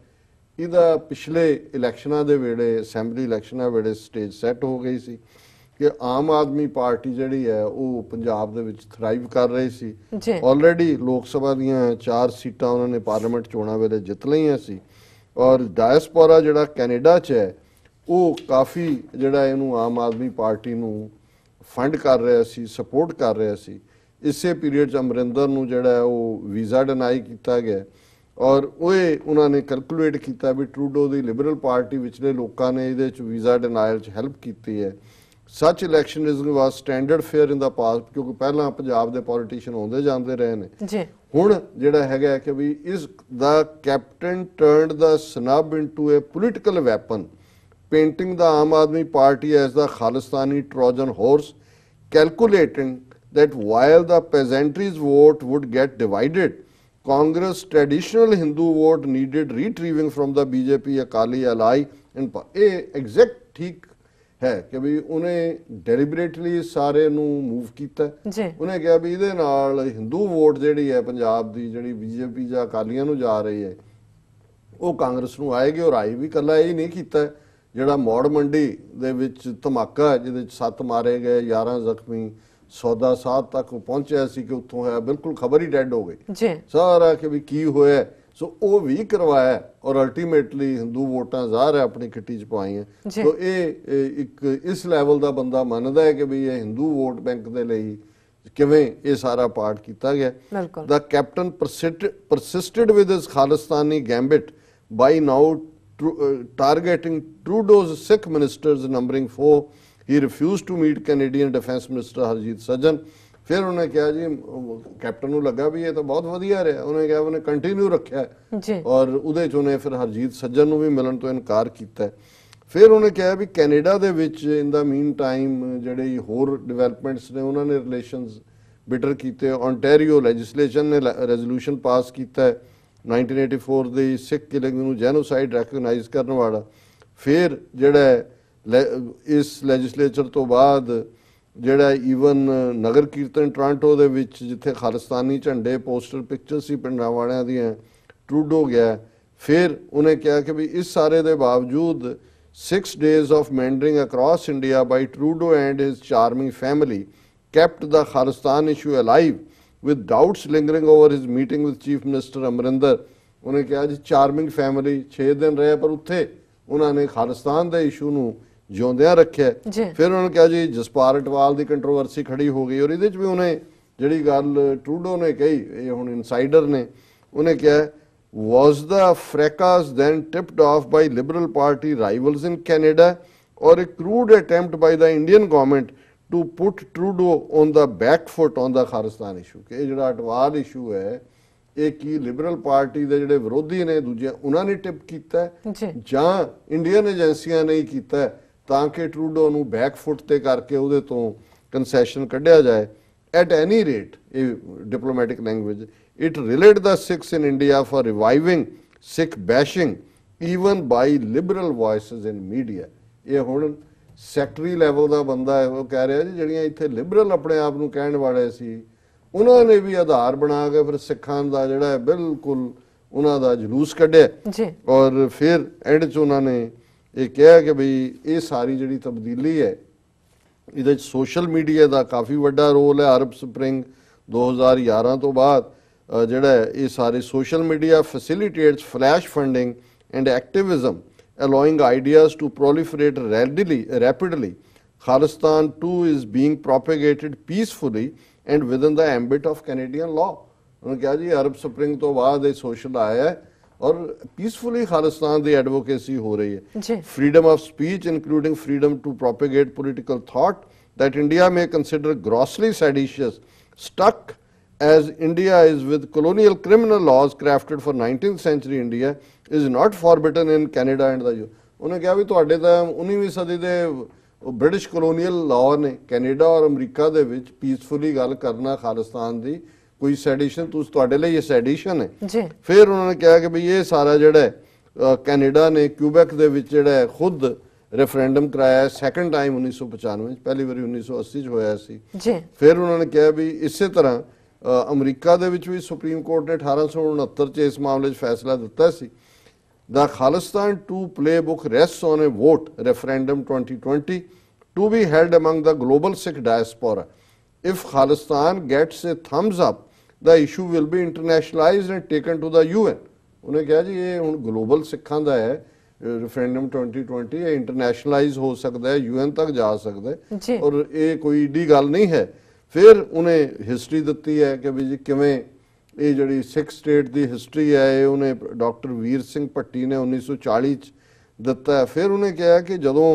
S2: ਇਹਦਾ ਪਿਛਲੇ ਇਲੈਕਸ਼ਨਾਂ ਦੇ ਵੇਲੇ, ਅਸੈਂਬਲੀ ਇਲੈਕਸ਼ਨਾਂ ਵੇਲੇ ਸਟੇਜ ਸੈੱਟ ਹੋ ਗਈ ਸੀ ਕਿ ਆਮ ਆਦਮੀ ਪਾਰਟੀ ਜਿਹੜੀ ਹੈ ਉਹ ਪੰਜਾਬ ਦੇ ਵਿੱਚ ਥਰਾਈਵ ਕਰ ਰਹੀ ਸੀ। ਆਲਰੇਡੀ ਲੋਕ ਸਭਾ ਦੀਆਂ 4 ਸੀਟਾਂ ਉਹਨਾਂ ਨੇ ਪਾਰਲੀਮੈਂਟ ਚੋਣਾਂ ਵੇਲੇ ਜਿੱਤ ਲਈਆਂ ਸੀ। ਔਰ ਡਾਇਸਪੋਰਾ ਜਿਹੜਾ ਕੈਨੇਡਾ 'ਚ ਹੈ ਉਹ ਕਾਫੀ ਜਿਹੜਾ ਇਹਨੂੰ ਆਮ ਆਦਮੀ ਪਾਰਟੀ ਨੂੰ ਫੰਡ ਕਰ ਰਿਹਾ ਸੀ, ਸਪੋਰਟ ਕਰ ਰਿਹਾ ਸੀ। ਇਸੇ ਪੀਰੀਅਡ 'ਚ ਅਮਰਿੰਦਰ ਨੂੰ ਜਿਹੜਾ ਉਹ ਵੀਜ਼ਾ ਡਿਨਾਈ ਕੀਤਾ ਗਿਆ। ਔਰ ਉਹਨਾਂ ਨੇ ਕੈਲਕੂਲੇਟ ਕੀਤਾ ਵੀ ਟਰੂਡੋ ਦੀ ਲਿਬਰਲ ਪਾਰਟੀ ਵਿਚਲੇ ਲੋਕਾਂ ਨੇ ਇਹਦੇ 'ਚ ਵੀਜ਼ਾ ਡਿਨਾਇਲ 'ਚ ਹੈਲਪ ਕੀਤੀ ਹੈ। ਸੱਚ ਇਲੈਕਸ਼ਨਿਜ਼ਮ ਵਾਸ ਸਟੈਂਡਰਡ ਫੇਅਰ ਇਨ ਦਾ ਪਾਸਟ, ਕਿਉਂਕਿ ਪਹਿਲਾਂ ਪੰਜਾਬ ਦੇ ਪੋਲੀਟੀਸ਼ੀਅਨ ਆਉਂਦੇ ਜਾਂਦੇ ਰਹੇ ਨੇ। ਹੁਣ ਜਿਹੜਾ ਹੈਗਾ ਕਿ ਵੀ ਇਸ ਦਾ Captain turned the snub into a political weapon, painting the Aam Aadmi Party as the Khalistani Trojan horse, calculating that while the peasantry's vote would get divided, Congress' traditional Hindu vote needed retrieving from the BJP Akali ally. ਇਹ exact ਠੀਕ ਹੈ ਕਿ ਵੀ ਉਹਨੇ deliberately ਸਾਰੇ ਨੂੰ move ਕੀਤਾ। ਉਹਨੇ ਕਿਹਾ ਵੀ ਇਹਦੇ ਨਾਲ ਹਿੰਦੂ ਵੋਟ ਜਿਹੜੀ ਹੈ ਪੰਜਾਬ ਦੀ, ਜਿਹੜੀ ਬੀਜੇਪੀ ਜਾਂ ਅਕਾਲੀਆਂ ਨੂੰ ਜਾ ਰਹੀ ਹੈ, ਉਹ ਕਾਂਗਰਸ ਨੂੰ ਆਏਗੀ। ਔਰ ਆਈ ਵੀ, ਇਕੱਲਾ ਇਹ ਨਹੀਂ ਕੀਤਾ ਜਿਹੜਾ ਮੌੜ ਮੰਡੀ ਦੇ ਵਿੱਚ ਧਮਾਕਾ ਜਿਹਦੇ 'ਚ 7 ਮਾਰੇ ਗਏ, 11 ਜ਼ਖਮੀ, ਸੌਦਾ ਸਾਧ ਤੱਕ ਪਹੁੰਚਿਆ ਸੀ ਕਿ ਉੱਥੋਂ ਹੈ, ਬਿਲਕੁਲ ਖਬਰ ਹੀ ਡੈਡ ਹੋ ਗਈ ਸਾਰਾ ਕਿ ਵੀ ਕੀ ਹੋਇਆ। ਸੋ ਉਹ ਵੀ ਕਰਵਾਇਆ ਔਰ ਅਲਟੀਮੇਟਲੀ ਹਿੰਦੂ ਵੋਟਾਂ ਜ਼ਾਹਰ ਹੈ ਆਪਣੀ ਕਿੱਟੀ 'ਚ ਪਾਈਆਂ। ਸੋ ਇਹ ਇੱਕ ਇਸ ਲੈਵਲ ਦਾ ਬੰਦਾ ਮੰਨਦਾ ਹੈ ਕਿ ਵੀ ਇਹ ਹਿੰਦੂ ਵੋਟ ਬੈਂਕ ਦੇ ਲਈ ਕਿਵੇਂ ਇਹ ਸਾਰਾ ਪਾਰਟ ਕੀਤਾ ਗਿਆ। ਦਾ captain persisted with his Khalistani gambit by now targeting Trudeau's Sikh ministers numbering 4. He refused to meet Canadian Defence Minister Harjit Sajjan. ਫਿਰ ਉਹਨੇ ਕਿਹਾ ਜੀ ਕੈਪਟਨ ਨੂੰ ਲੱਗਾ ਵੀ ਇਹ ਤਾਂ ਬਹੁਤ ਵਧੀਆ ਰਿਹਾ, ਉਹਨੇ ਕਿਹਾ ਉਹਨੇ ਕੰਟੀਨਿਊ ਰੱਖਿਆ
S1: ਜੀ
S2: ਔਰ ਉਹਦੇ ਚ ਉਹਨੇ ਫਿਰ ਹਰਜੀਤ ਸੱਜਣ ਨੂੰ ਵੀ ਮਿਲਣ ਤੋਂ ਇਨਕਾਰ ਕੀਤਾ। ਫਿਰ ਉਹਨੇ ਕਿਹਾ ਵੀ ਕੈਨੇਡਾ ਦੇ ਵਿੱਚ ਇਨ ਦਾ ਮੀਨ ਟਾਈਮ ਜਿਹੜੇ ਹੋਰ ਡਿਵੈਲਪਮੈਂਟਸ ਨੇ ਉਹਨਾਂ ਨੇ ਰਿਲੇਸ਼ਨਸ ਬਿਟਰ ਕੀਤੇ। ਓਨਟਾਰੀਓ ਲੈਜਿਸਲੇਸ਼ਨ ਨੇ ਰੈਜ਼ੋਲੂਸ਼ਨ ਪਾਸ ਕੀਤਾ 1984 ਦੇ ਸਿੱਖ ਕਿਲਿੰਗ ਨੂੰ ਜੈਨੋਸਾਈਡ ਰੈਕਗਨਾਈਜ਼ ਕਰਨ ਵਾਲਾ। ਫਿਰ ਜਿਹੜਾ ਇਸ ਲੈਜਿਸਲੇਚਰ ਤੋਂ ਬਾਅਦ ਜਿਹੜਾ ਈਵਨ ਨਗਰ ਕੀਰਤਨ ਟੋਰਾਂਟੋ ਦੇ ਵਿੱਚ ਜਿੱਥੇ ਖਾਲਿਸਤਾਨੀ ਝੰਡੇ ਪੋਸਟਰ ਪਿਕਚਰ ਸੀ ਪਿੰਡਾਂ ਵਾਲਿਆਂ ਦੀਆਂ, ਟਰੂਡੋ ਗਿਆ। ਫਿਰ ਉਹਨੇ ਕਿਹਾ ਕਿ ਵੀ ਇਸ ਸਾਰੇ ਦੇ ਬਾਵਜੂਦ 6 days of meandering across India by Trudeau and his charming family kept the Khalistan issue alive with doubts lingering over his meeting with Chief Minister Amarinder। ਉਹਨੇ ਕਿਹਾ ਜੀ ਚਾਰਮਿੰਗ ਫੈਮਿਲੀ 6 ਦਿਨ ਰਹੇ ਪਰ ਉੱਥੇ ਉਹਨਾਂ ਨੇ ਖਾਲਿਸਤਾਨ ਦੇ ਇਸ਼ੂ ਨੂੰ ਜਿਉਂਦਿਆਂ ਰੱਖਿਆ। ਫਿਰ ਉਹਨਾਂ ਨੇ ਕਿਹਾ ਜੀ ਜਸਪਾਲ ਅਟਵਾਲ ਦੀ ਕੰਟਰੋਵਰਸੀ ਖੜੀ ਹੋ ਗਈ ਔਰ ਇਹਦੇ 'ਚ ਵੀ ਉਹਨੇ ਜਿਹੜੀ ਗੱਲ ਟਰੂਡੋ ਨੇ ਕਹੀ, ਇਹ ਹੁਣ ਇਨਸਾਈਡਰ ਨੇ, ਉਹਨੇ ਕਿਹਾ was the fracas then tipped off by Liberal Party rivals in Canada or a crude attempt by the Indian government to put Trudeau on the back foot on the Khalistan issue? ਕਿ ਇਹ ਜਿਹੜਾ Atwal issue ਹੈ ਇਹ ਕੀ Liberal party ਦੇ ਜਿਹੜੇ ਵਿਰੋਧੀ ਨੇ ਦੂਜੇ ਉਹਨਾਂ ਨੇ ਟਿਪ ਕੀਤਾ ਜਾਂ ਇੰਡੀਅਨ ਏਜੰਸੀਆਂ ਨੇ ਹੀ ਕੀਤਾ ਤਾਂ ਕਿ ਟਰੂਡੋ ਨੂੰ ਬੈਕ ਫੁੱਟ ਤੇ ਕਰਕੇ ਉਹਦੇ ਤੋਂ ਕੰਸੈਸ਼ਨ ਕੱਢਿਆ ਜਾਏ। At any rate, diplomatic language, it relayed the Sikhs in India for reviving Sikh bashing even by liberal voices in media। ਇਹ ਹੁਣ ਸੈਕਟਰੀ ਲੈਵਲ ਦਾ ਬੰਦਾ ਹੈ, ਉਹ ਕਹਿ ਰਿਹਾ ਜੀ ਜਿਹੜੀਆਂ ਇੱਥੇ ਲਿਬਰਲ ਆਪਣੇ ਆਪ ਨੂੰ ਕਹਿਣ ਵਾਲੇ ਸੀ ਉਹਨਾਂ ਨੇ ਵੀ ਆਧਾਰ ਬਣਾ ਕੇ ਫਿਰ ਸਿੱਖਾਂ ਦਾ ਜਿਹੜਾ ਹੈ ਬਿਲਕੁਲ ਉਹਨਾਂ ਦਾ ਜਲੂਸ ਕੱਢਿਆ ਔਰ ਫਿਰ ਐਂਡ 'ਚ ਉਹਨਾਂ ਨੇ ਇਹ ਕਿਹਾ ਕਿ ਬਈ ਇਹ ਸਾਰੀ ਜਿਹੜੀ ਤਬਦੀਲੀ ਹੈ ਇਹਦੇ 'ਚ ਸੋਸ਼ਲ ਮੀਡੀਆ ਦਾ ਕਾਫੀ ਵੱਡਾ ਰੋਲ ਹੈ। ਅਰਬ ਸਪਰਿੰਗ 2011 ਤੋਂ ਬਾਅਦ ਜਿਹੜਾ ਇਹ ਸਾਰੇ social media facilitates flash funding and activism allowing ideas to proliferate rapidly. Khalistan too is being propagated peacefully and within the ambit of Canadian law। उन्होंने कहा जी अरब स्प्रिंग तो बाद ये सोशल आया है और पीसफुली खालिस्तान की एडवोकेसी हो रही है। Freedom of speech including freedom to propagate political thought that India may consider grossly seditious, stuck as India is with colonial criminal laws crafted for 19th century India, is not forbidden in Canada and the US। उन्होंने कहा भी ਤੁਹਾਡੇ ਤਾਂ 19ਵੀਂ ਸਦੀ ਦੇ British colonial law ਨੇ Canada ਔਰ America ਦੇ ਵਿੱਚ ਪੀਸਫੁਲੀ ਗੱਲ ਕਰਨਾ ਖਾਲਿਸਤਾਨ ਦੀ ਕੋਈ ਸੈਡੀਸ਼ਨ ਤੁਹਾਡੇ ਲਈ ਇਹ ਸੈਡੀਸ਼ਨ ਹੈ ਜੀ। ਫਿਰ ਉਹਨਾਂ ਨੇ ਕਿਹਾ ਕਿ ਵੀ ਇਹ ਸਾਰਾ ਜਿਹੜਾ ਕੈਨੇਡਾ ਨੇ ਕਿਊਬੈਕ ਦੇ ਵਿੱਚ ਜਿਹੜਾ ਖੁਦ ਰੈਫਰੈਂਡਮ ਕਰਾਇਆ ਸੈਕੰਡ ਟਾਈਮ 1995 ਚ, ਪਹਿਲੀ ਵਾਰੀ 1980 ਚ ਹੋਇਆ ਸੀ ਜੀ। ਫਿਰ ਉਹਨਾਂ ਨੇ ਕਿਹਾ ਵੀ ਇਸੇ ਤਰ੍ਹਾਂ ਅਮਰੀਕਾ ਦੇ ਵਿੱਚ ਵੀ ਸੁਪਰੀਮ ਕੋਰਟ ਨੇ 1869 ਚ ਇਸ ਮਾਮਲੇ 'ਚ ਫੈਸਲਾ ਦਿੱਤਾ ਸੀ। The Khalistan 2 playbook rests on a vote referendum 2020 to be held among the global Sikh diaspora. If Khalistan gets a thumbs up, the issue will be internationalized and taken to the UN। ਉਹਨੇ ਕਿਹਾ ਜੀ ਇਹ ਹੁਣ global ਸਿੱਖਾਂ ਦਾ ਹੈ referendum 2020 ਇਹ ਇੰਟਰਨੈਸ਼ਨਲਾਈਜ਼ ਹੋ ਸਕਦਾ ਹੈ, UN ਤੱਕ ਜਾ ਸਕਦਾ ਹੈ ਔਰ ਇਹ ਕੋਈ ਏਡੀ ਗੱਲ ਨਹੀਂ ਹੈ। ਫਿਰ ਉਹਨੇ ਹਿਸਟਰੀ ਦਿੱਤੀ ਹੈ ਕਿ ਵੀ ਜੀ ਕਿਵੇਂ ਇਹ ਜਿਹੜੀ ਸਿੱਖ ਸਟੇਟ ਦੀ ਹਿਸਟਰੀ ਹੈ ਇਹ ਉਹਨੇ ਡਾਕਟਰ ਵੀਰ ਸਿੰਘ ਭੱਟੀ ਨੇ 1940 ਚ ਦਿੱਤਾ। ਫਿਰ ਉਹਨੇ ਕਿਹਾ ਕਿ ਜਦੋਂ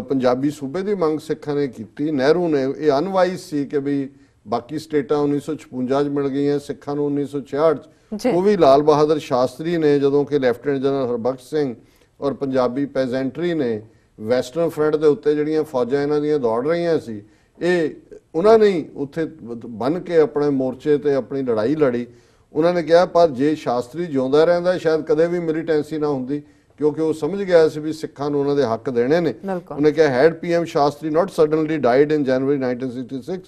S2: ਪੰਜਾਬੀ ਸੂਬੇ ਦੀ ਮੰਗ ਸਿੱਖਾਂ ਨੇ ਕੀਤੀ, ਨਹਿਰੂ ਨੇ ਇਹ ਅਨਵਾਈਜ਼ ਸੀ ਕਿ ਵੀ ਬਾਕੀ ਸਟੇਟਾਂ 1956 ਚ ਮਿਲ ਗਈਆਂ ਸਿੱਖਾਂ ਨੂੰ 1966 ਚ, ਉਹ ਵੀ ਲਾਲ ਬਹਾਦਰ ਸ਼ਾਸਤਰੀ ਨੇ ਜਦੋਂ ਕਿ ਲੈਫਟੀਨੈਂਟ ਜਨਰਲ ਹਰਬਖਸ਼ ਸਿੰਘ ਔਰ ਪੰਜਾਬੀ ਪੈਜ਼ੈਂਟਰੀ ਨੇ ਵੈਸਟਰਨ ਫਰੰਟ ਦੇ ਉੱਤੇ ਜਿਹੜੀਆਂ ਫੌਜਾਂ ਇਹਨਾਂ ਦੀਆਂ ਦੌੜ ਰਹੀਆਂ ਸੀ ਇਹ ਉਹਨਾਂ ਨੇ ਉੱਥੇ ਬੰਨ ਕੇ ਆਪਣੇ ਮੋਰਚੇ ਤੇ ਆਪਣੀ ਲੜਾਈ ਲੜੀ। ਉਹਨਾਂ ਨੇ ਕਿਹਾ ਪਰ ਜੇ ਸ਼ਾਸਤਰੀ ਜਿਉਂਦਾ ਰਹਿੰਦਾ ਸ਼ਾਇਦ ਕਦੇ ਵੀ ਮਿਲੀਟੈਂਸੀ ਨਾ ਹੁੰਦੀ ਕਿਉਂਕਿ ਉਹ ਸਮਝ ਗਿਆ ਸੀ ਵੀ ਸਿੱਖਾਂ ਨੂੰ ਉਹਨਾਂ ਦੇ ਹੱਕ ਦੇਣੇ ਨੇ। ਉਹਨੇ ਕਿਹਾ head PM Shastri not suddenly died in January 1966,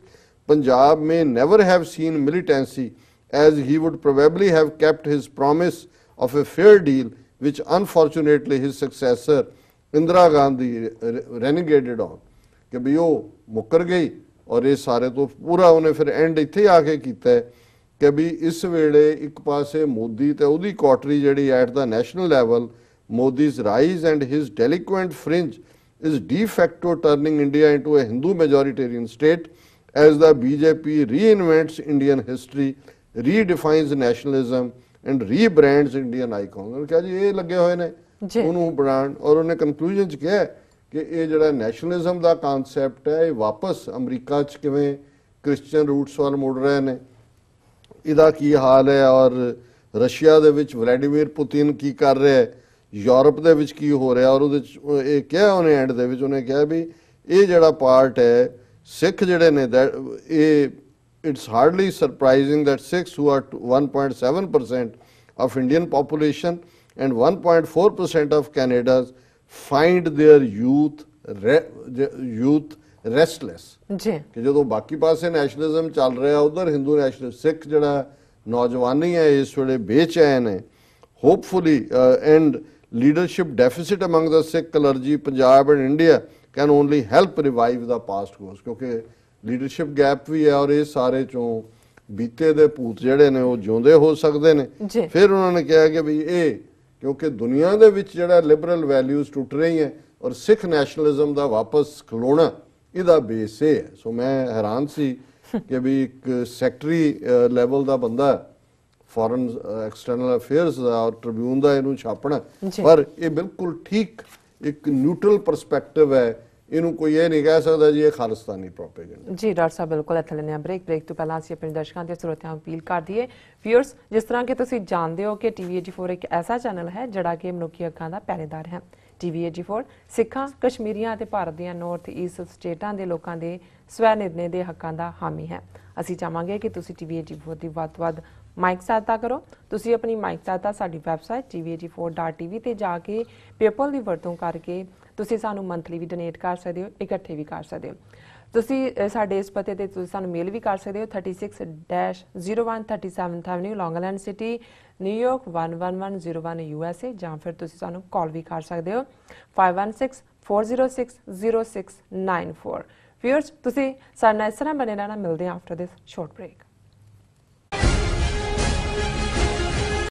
S2: Punjab may never have seen militancy as he would probably have kept his promise of a fair deal which unfortunately his successor Indira Gandhi renegaded on। ਕਿ ਵੀ ਉਹ ਮੁੱਕਰ ਗਈ ਔਰ ਇਹ ਸਾਰੇ ਤੋਂ ਪੂਰਾ ਉਹਨੇ ਫਿਰ ਐਂਡ ਇੱਥੇ ਆ ਕੇ ਕੀਤਾ ਕਿ ਵੀ ਇਸ ਵੇਲੇ ਇੱਕ ਪਾਸੇ ਮੋਦੀ ਤੇ ਉਹਦੀ ਕੋਟਰੀ ਜਿਹੜੀ ਐਟ ਦਾ ਨੈਸ਼ਨਲ ਲੈਵਲ ਮੋਦੀ's rise and his delinquent fringe is de facto turning India into a Hindu majoritarian state as the BJP reinvents Indian history, redefines nationalism and rebrands Indian icons। ਉਹਨੇ ਕਿਹਾ ਜੀ ਇਹ ਲੱਗੇ ਹੋਏ ਨੇ ਉਹਨੂੰ ਬਣਾਉਣ ਔਰ ਉਹਨੇ ਕਨਕਲੂਜਨ 'ਚ ਕਿਹਾ ਕਿ ਇਹ ਜਿਹੜਾ ਨੈਸ਼ਨਲਿਜ਼ਮ ਦਾ ਕਨਸੈਪਟ ਹੈ ਇਹ ਵਾਪਸ ਅਮਰੀਕਾ 'ਚ ਕਿਵੇਂ ਕ੍ਰਿਸਚੀਅਨ ਰੂਟਸ ਵੱਲ ਮੁੜ ਰਹੇ ਨੇ, ਇਹਦਾ ਕੀ ਹਾਲ ਹੈ, ਔਰ ਰਸ਼ੀਆ ਦੇ ਵਿੱਚ ਵਲੈਡੀਮੀਰ ਪੁਤਿਨ ਕੀ ਕਰ ਰਿਹਾ ਹੈ, ਯੂਰਪ ਦੇ ਵਿੱਚ ਕੀ ਹੋ ਰਿਹਾ। ਔਰ ਉਹਦੇ 'ਚ ਇਹ ਕਿਹਾ ਉਹਨੇ ਐਂਡ ਦੇ ਵਿੱਚ, ਉਹਨੇ ਕਿਹਾ ਵੀ ਇਹ ਜਿਹੜਾ ਪਾਰਟ ਹੈ ਸਿੱਖ ਜਿਹੜੇ ਨੇ ਇਹ it's hardly surprising that Sikhs, who are 1.7% of Indian population and 1.4% of Canada's, find their youth restless।
S1: ਜੀ
S2: ਕਿ ਜਦੋਂ ਬਾਕੀ ਪਾਸੇ ਨੈਸ਼ਨਲਿਜ਼ਮ ਚੱਲ ਰਿਹਾ, ਉਧਰ ਹਿੰਦੂ ਨੈਸ਼ਨਲ ਸਿੱਖ ਜਿਹੜਾ ਨੌਜਵਾਨੀ ਹੈ ਇਸ ਵੇਲੇ ਬੇਚੈਨ ਹੈ। Hopefully and leadership deficit among the Sikh clergy Punjab and India can only help revive the past ਗੋਸ, ਕਿਉਂਕਿ ਲੀਡਰਸ਼ਿਪ ਗੈਪ ਵੀ ਹੈ ਔਰ ਇਹ ਸਾਰੇ ਚੋਂ ਬੀਤੇ ਦੇ ਭੂਤ ਜਿਹੜੇ ਨੇ ਉਹ ਜਿਉਂਦੇ ਹੋ ਸਕਦੇ ਨੇ। ਫਿਰ ਉਹਨਾਂ ਨੇ ਕਿਹਾ ਕਿ ਵੀ ਇਹ ਕਿਉਂਕਿ ਦੁਨੀਆ ਦੇ ਵਿੱਚ ਜਿਹੜਾ ਲਿਬਰਲ ਵੈਲਿਊਜ਼ ਟੁੱਟ ਰਹੀ ਹੈ ਔਰ ਸਿੱਖ ਨੈਸ਼ਨਲਿਜ਼ਮ ਦਾ ਵਾਪਸ ਖਲੋਣਾ ਇਹਦਾ ਬੇਸ ਇਹ ਹੈ। ਸੋ ਮੈਂ ਹੈਰਾਨ ਸੀ ਕਿ ਵੀ ਇੱਕ ਸੈਕਟਰੀ ਲੈਵਲ ਦਾ ਬੰਦਾ ਫੋਰਨ ਐਕਸਟਰਨਲ ਅਫੇਅਰਸ ਦਾ ਔਰ ਟ੍ਰਿਬਿਊਨ ਦਾ ਇਹਨੂੰ ਛਾਪਣਾ, ਪਰ ਇਹ ਬਿਲਕੁਲ ਠੀਕ ਇੱਕ ਨਿਊਟਰਲ ਪਰਸਪੈਕਟਿਵ ਹੈ। ਇਹਨੂੰ ਕੋਈ ਇਹ ਨਹੀਂ ਕਹਿ ਸਕਦਾ ਜੀ ਇਹ ਖਾਲਿਸਤਾਨੀ ਪ੍ਰੋਪੇਗੈਂਡਾ।
S1: ਜੀ ਡਾਕਟਰ ਸਾਹਿਬ ਬਿਲਕੁਲ ਇੱਥੇ ਲੈਣੇ ਆ ਬ੍ਰੇਕ ਤੋਂ ਪਹਿਲਾਂ ਅਸੀਂ ਆਪਣੇ ਦਰਸ਼ਕਾਂ ਤੇ ਸਰੋਤਿਆਂ ਨੂੰ ਅਪੀਲ ਕਰ ਦਈਏ। ਵਿਊਅਰਸ, ਜਿਸ ਤਰ੍ਹਾਂ ਕਿ ਤੁਸੀਂ ਜਾਣਦੇ ਹੋ ਕਿ TV 84 ਇੱਕ ਐਸਾ ਚੈਨਲ ਹੈ ਜਿਹੜਾ ਕਿ ਮਨੁੱਖੀ ਹੱਕਾਂ ਦਾ ਪਹਿਰੇਦਾਰ ਹੈ। TV 84 ਸਿੱਖਾਂ, ਕਸ਼ਮੀਰੀਆਂ ਅਤੇ ਭਾਰਤ ਦੀਆਂ ਨਾਰਥ ਈਸਟ ਸਟੇਟਾਂ ਦੇ ਲੋਕਾਂ ਦੇ ਸਵੈ ਨਿਰਣੇ ਦੇ ਹੱਕਾਂ ਦਾ ਹਾਮੀ ਹੈ। ਅਸੀਂ ਚਾਹਾਂਗੇ ਕਿ ਤੁਸੀਂ TV 84 ਦੀ ਵੱਧ ਤੋਂ ਵੱਧ ਮਾਈਕ ਸਹਾਇਤਾ ਕਰੋ। ਤੁਸੀਂ ਆਪਣੀ ਮਾਈਕ ਸਹਾਇਤਾ ਸਾਡੀ ਵੈਬਸਾਈਟ tv84.tv ਤੇ ਜਾ ਕੇ ਪੇਪਲ ਦੀ ਵਰਤੋਂ ਕਰਕੇ ਤੁਸੀਂ ਸਾਨੂੰ ਮੰਥਲੀ ਵੀ ਡੋਨੇਟ ਕਰ ਸਕਦੇ ਹੋ, ਇਕੱਠੇ ਵੀ ਕਰ ਸਕਦੇ ਹੋ। ਤੁਸੀਂ ਸਾਡੇ ਇਸ ਪਤੇ ਤੇ ਤੁਸੀਂ ਸਾਨੂੰ ਮੇਲ ਵੀ ਕਰ ਸਕਦੇ ਹੋ 36-01 37th ਐਵਨਿਊ ਲੌਂਗ ਆਈਲੈਂਡ ਸਿਟੀ ਨਿਊਯਾਰਕ 11101 USA, ਜਾਂ ਫਿਰ ਤੁਸੀਂ ਸਾਨੂੰ ਕਾਲ ਵੀ ਕਰ ਸਕਦੇ ਹੋ 5164060694। ਵਿਊਅਰਸ, ਤੁਸੀਂ ਸਾਡੇ ਨਾਲ ਇਸ ਤਰ੍ਹਾਂ ਬਣੇ ਰਹਿਣਾ। ਮਿਲਦੇ ਹਾਂ ਆਫਟਰ ਦਿਸ ਸ਼ਾਰਟ ਬ੍ਰੇਕ।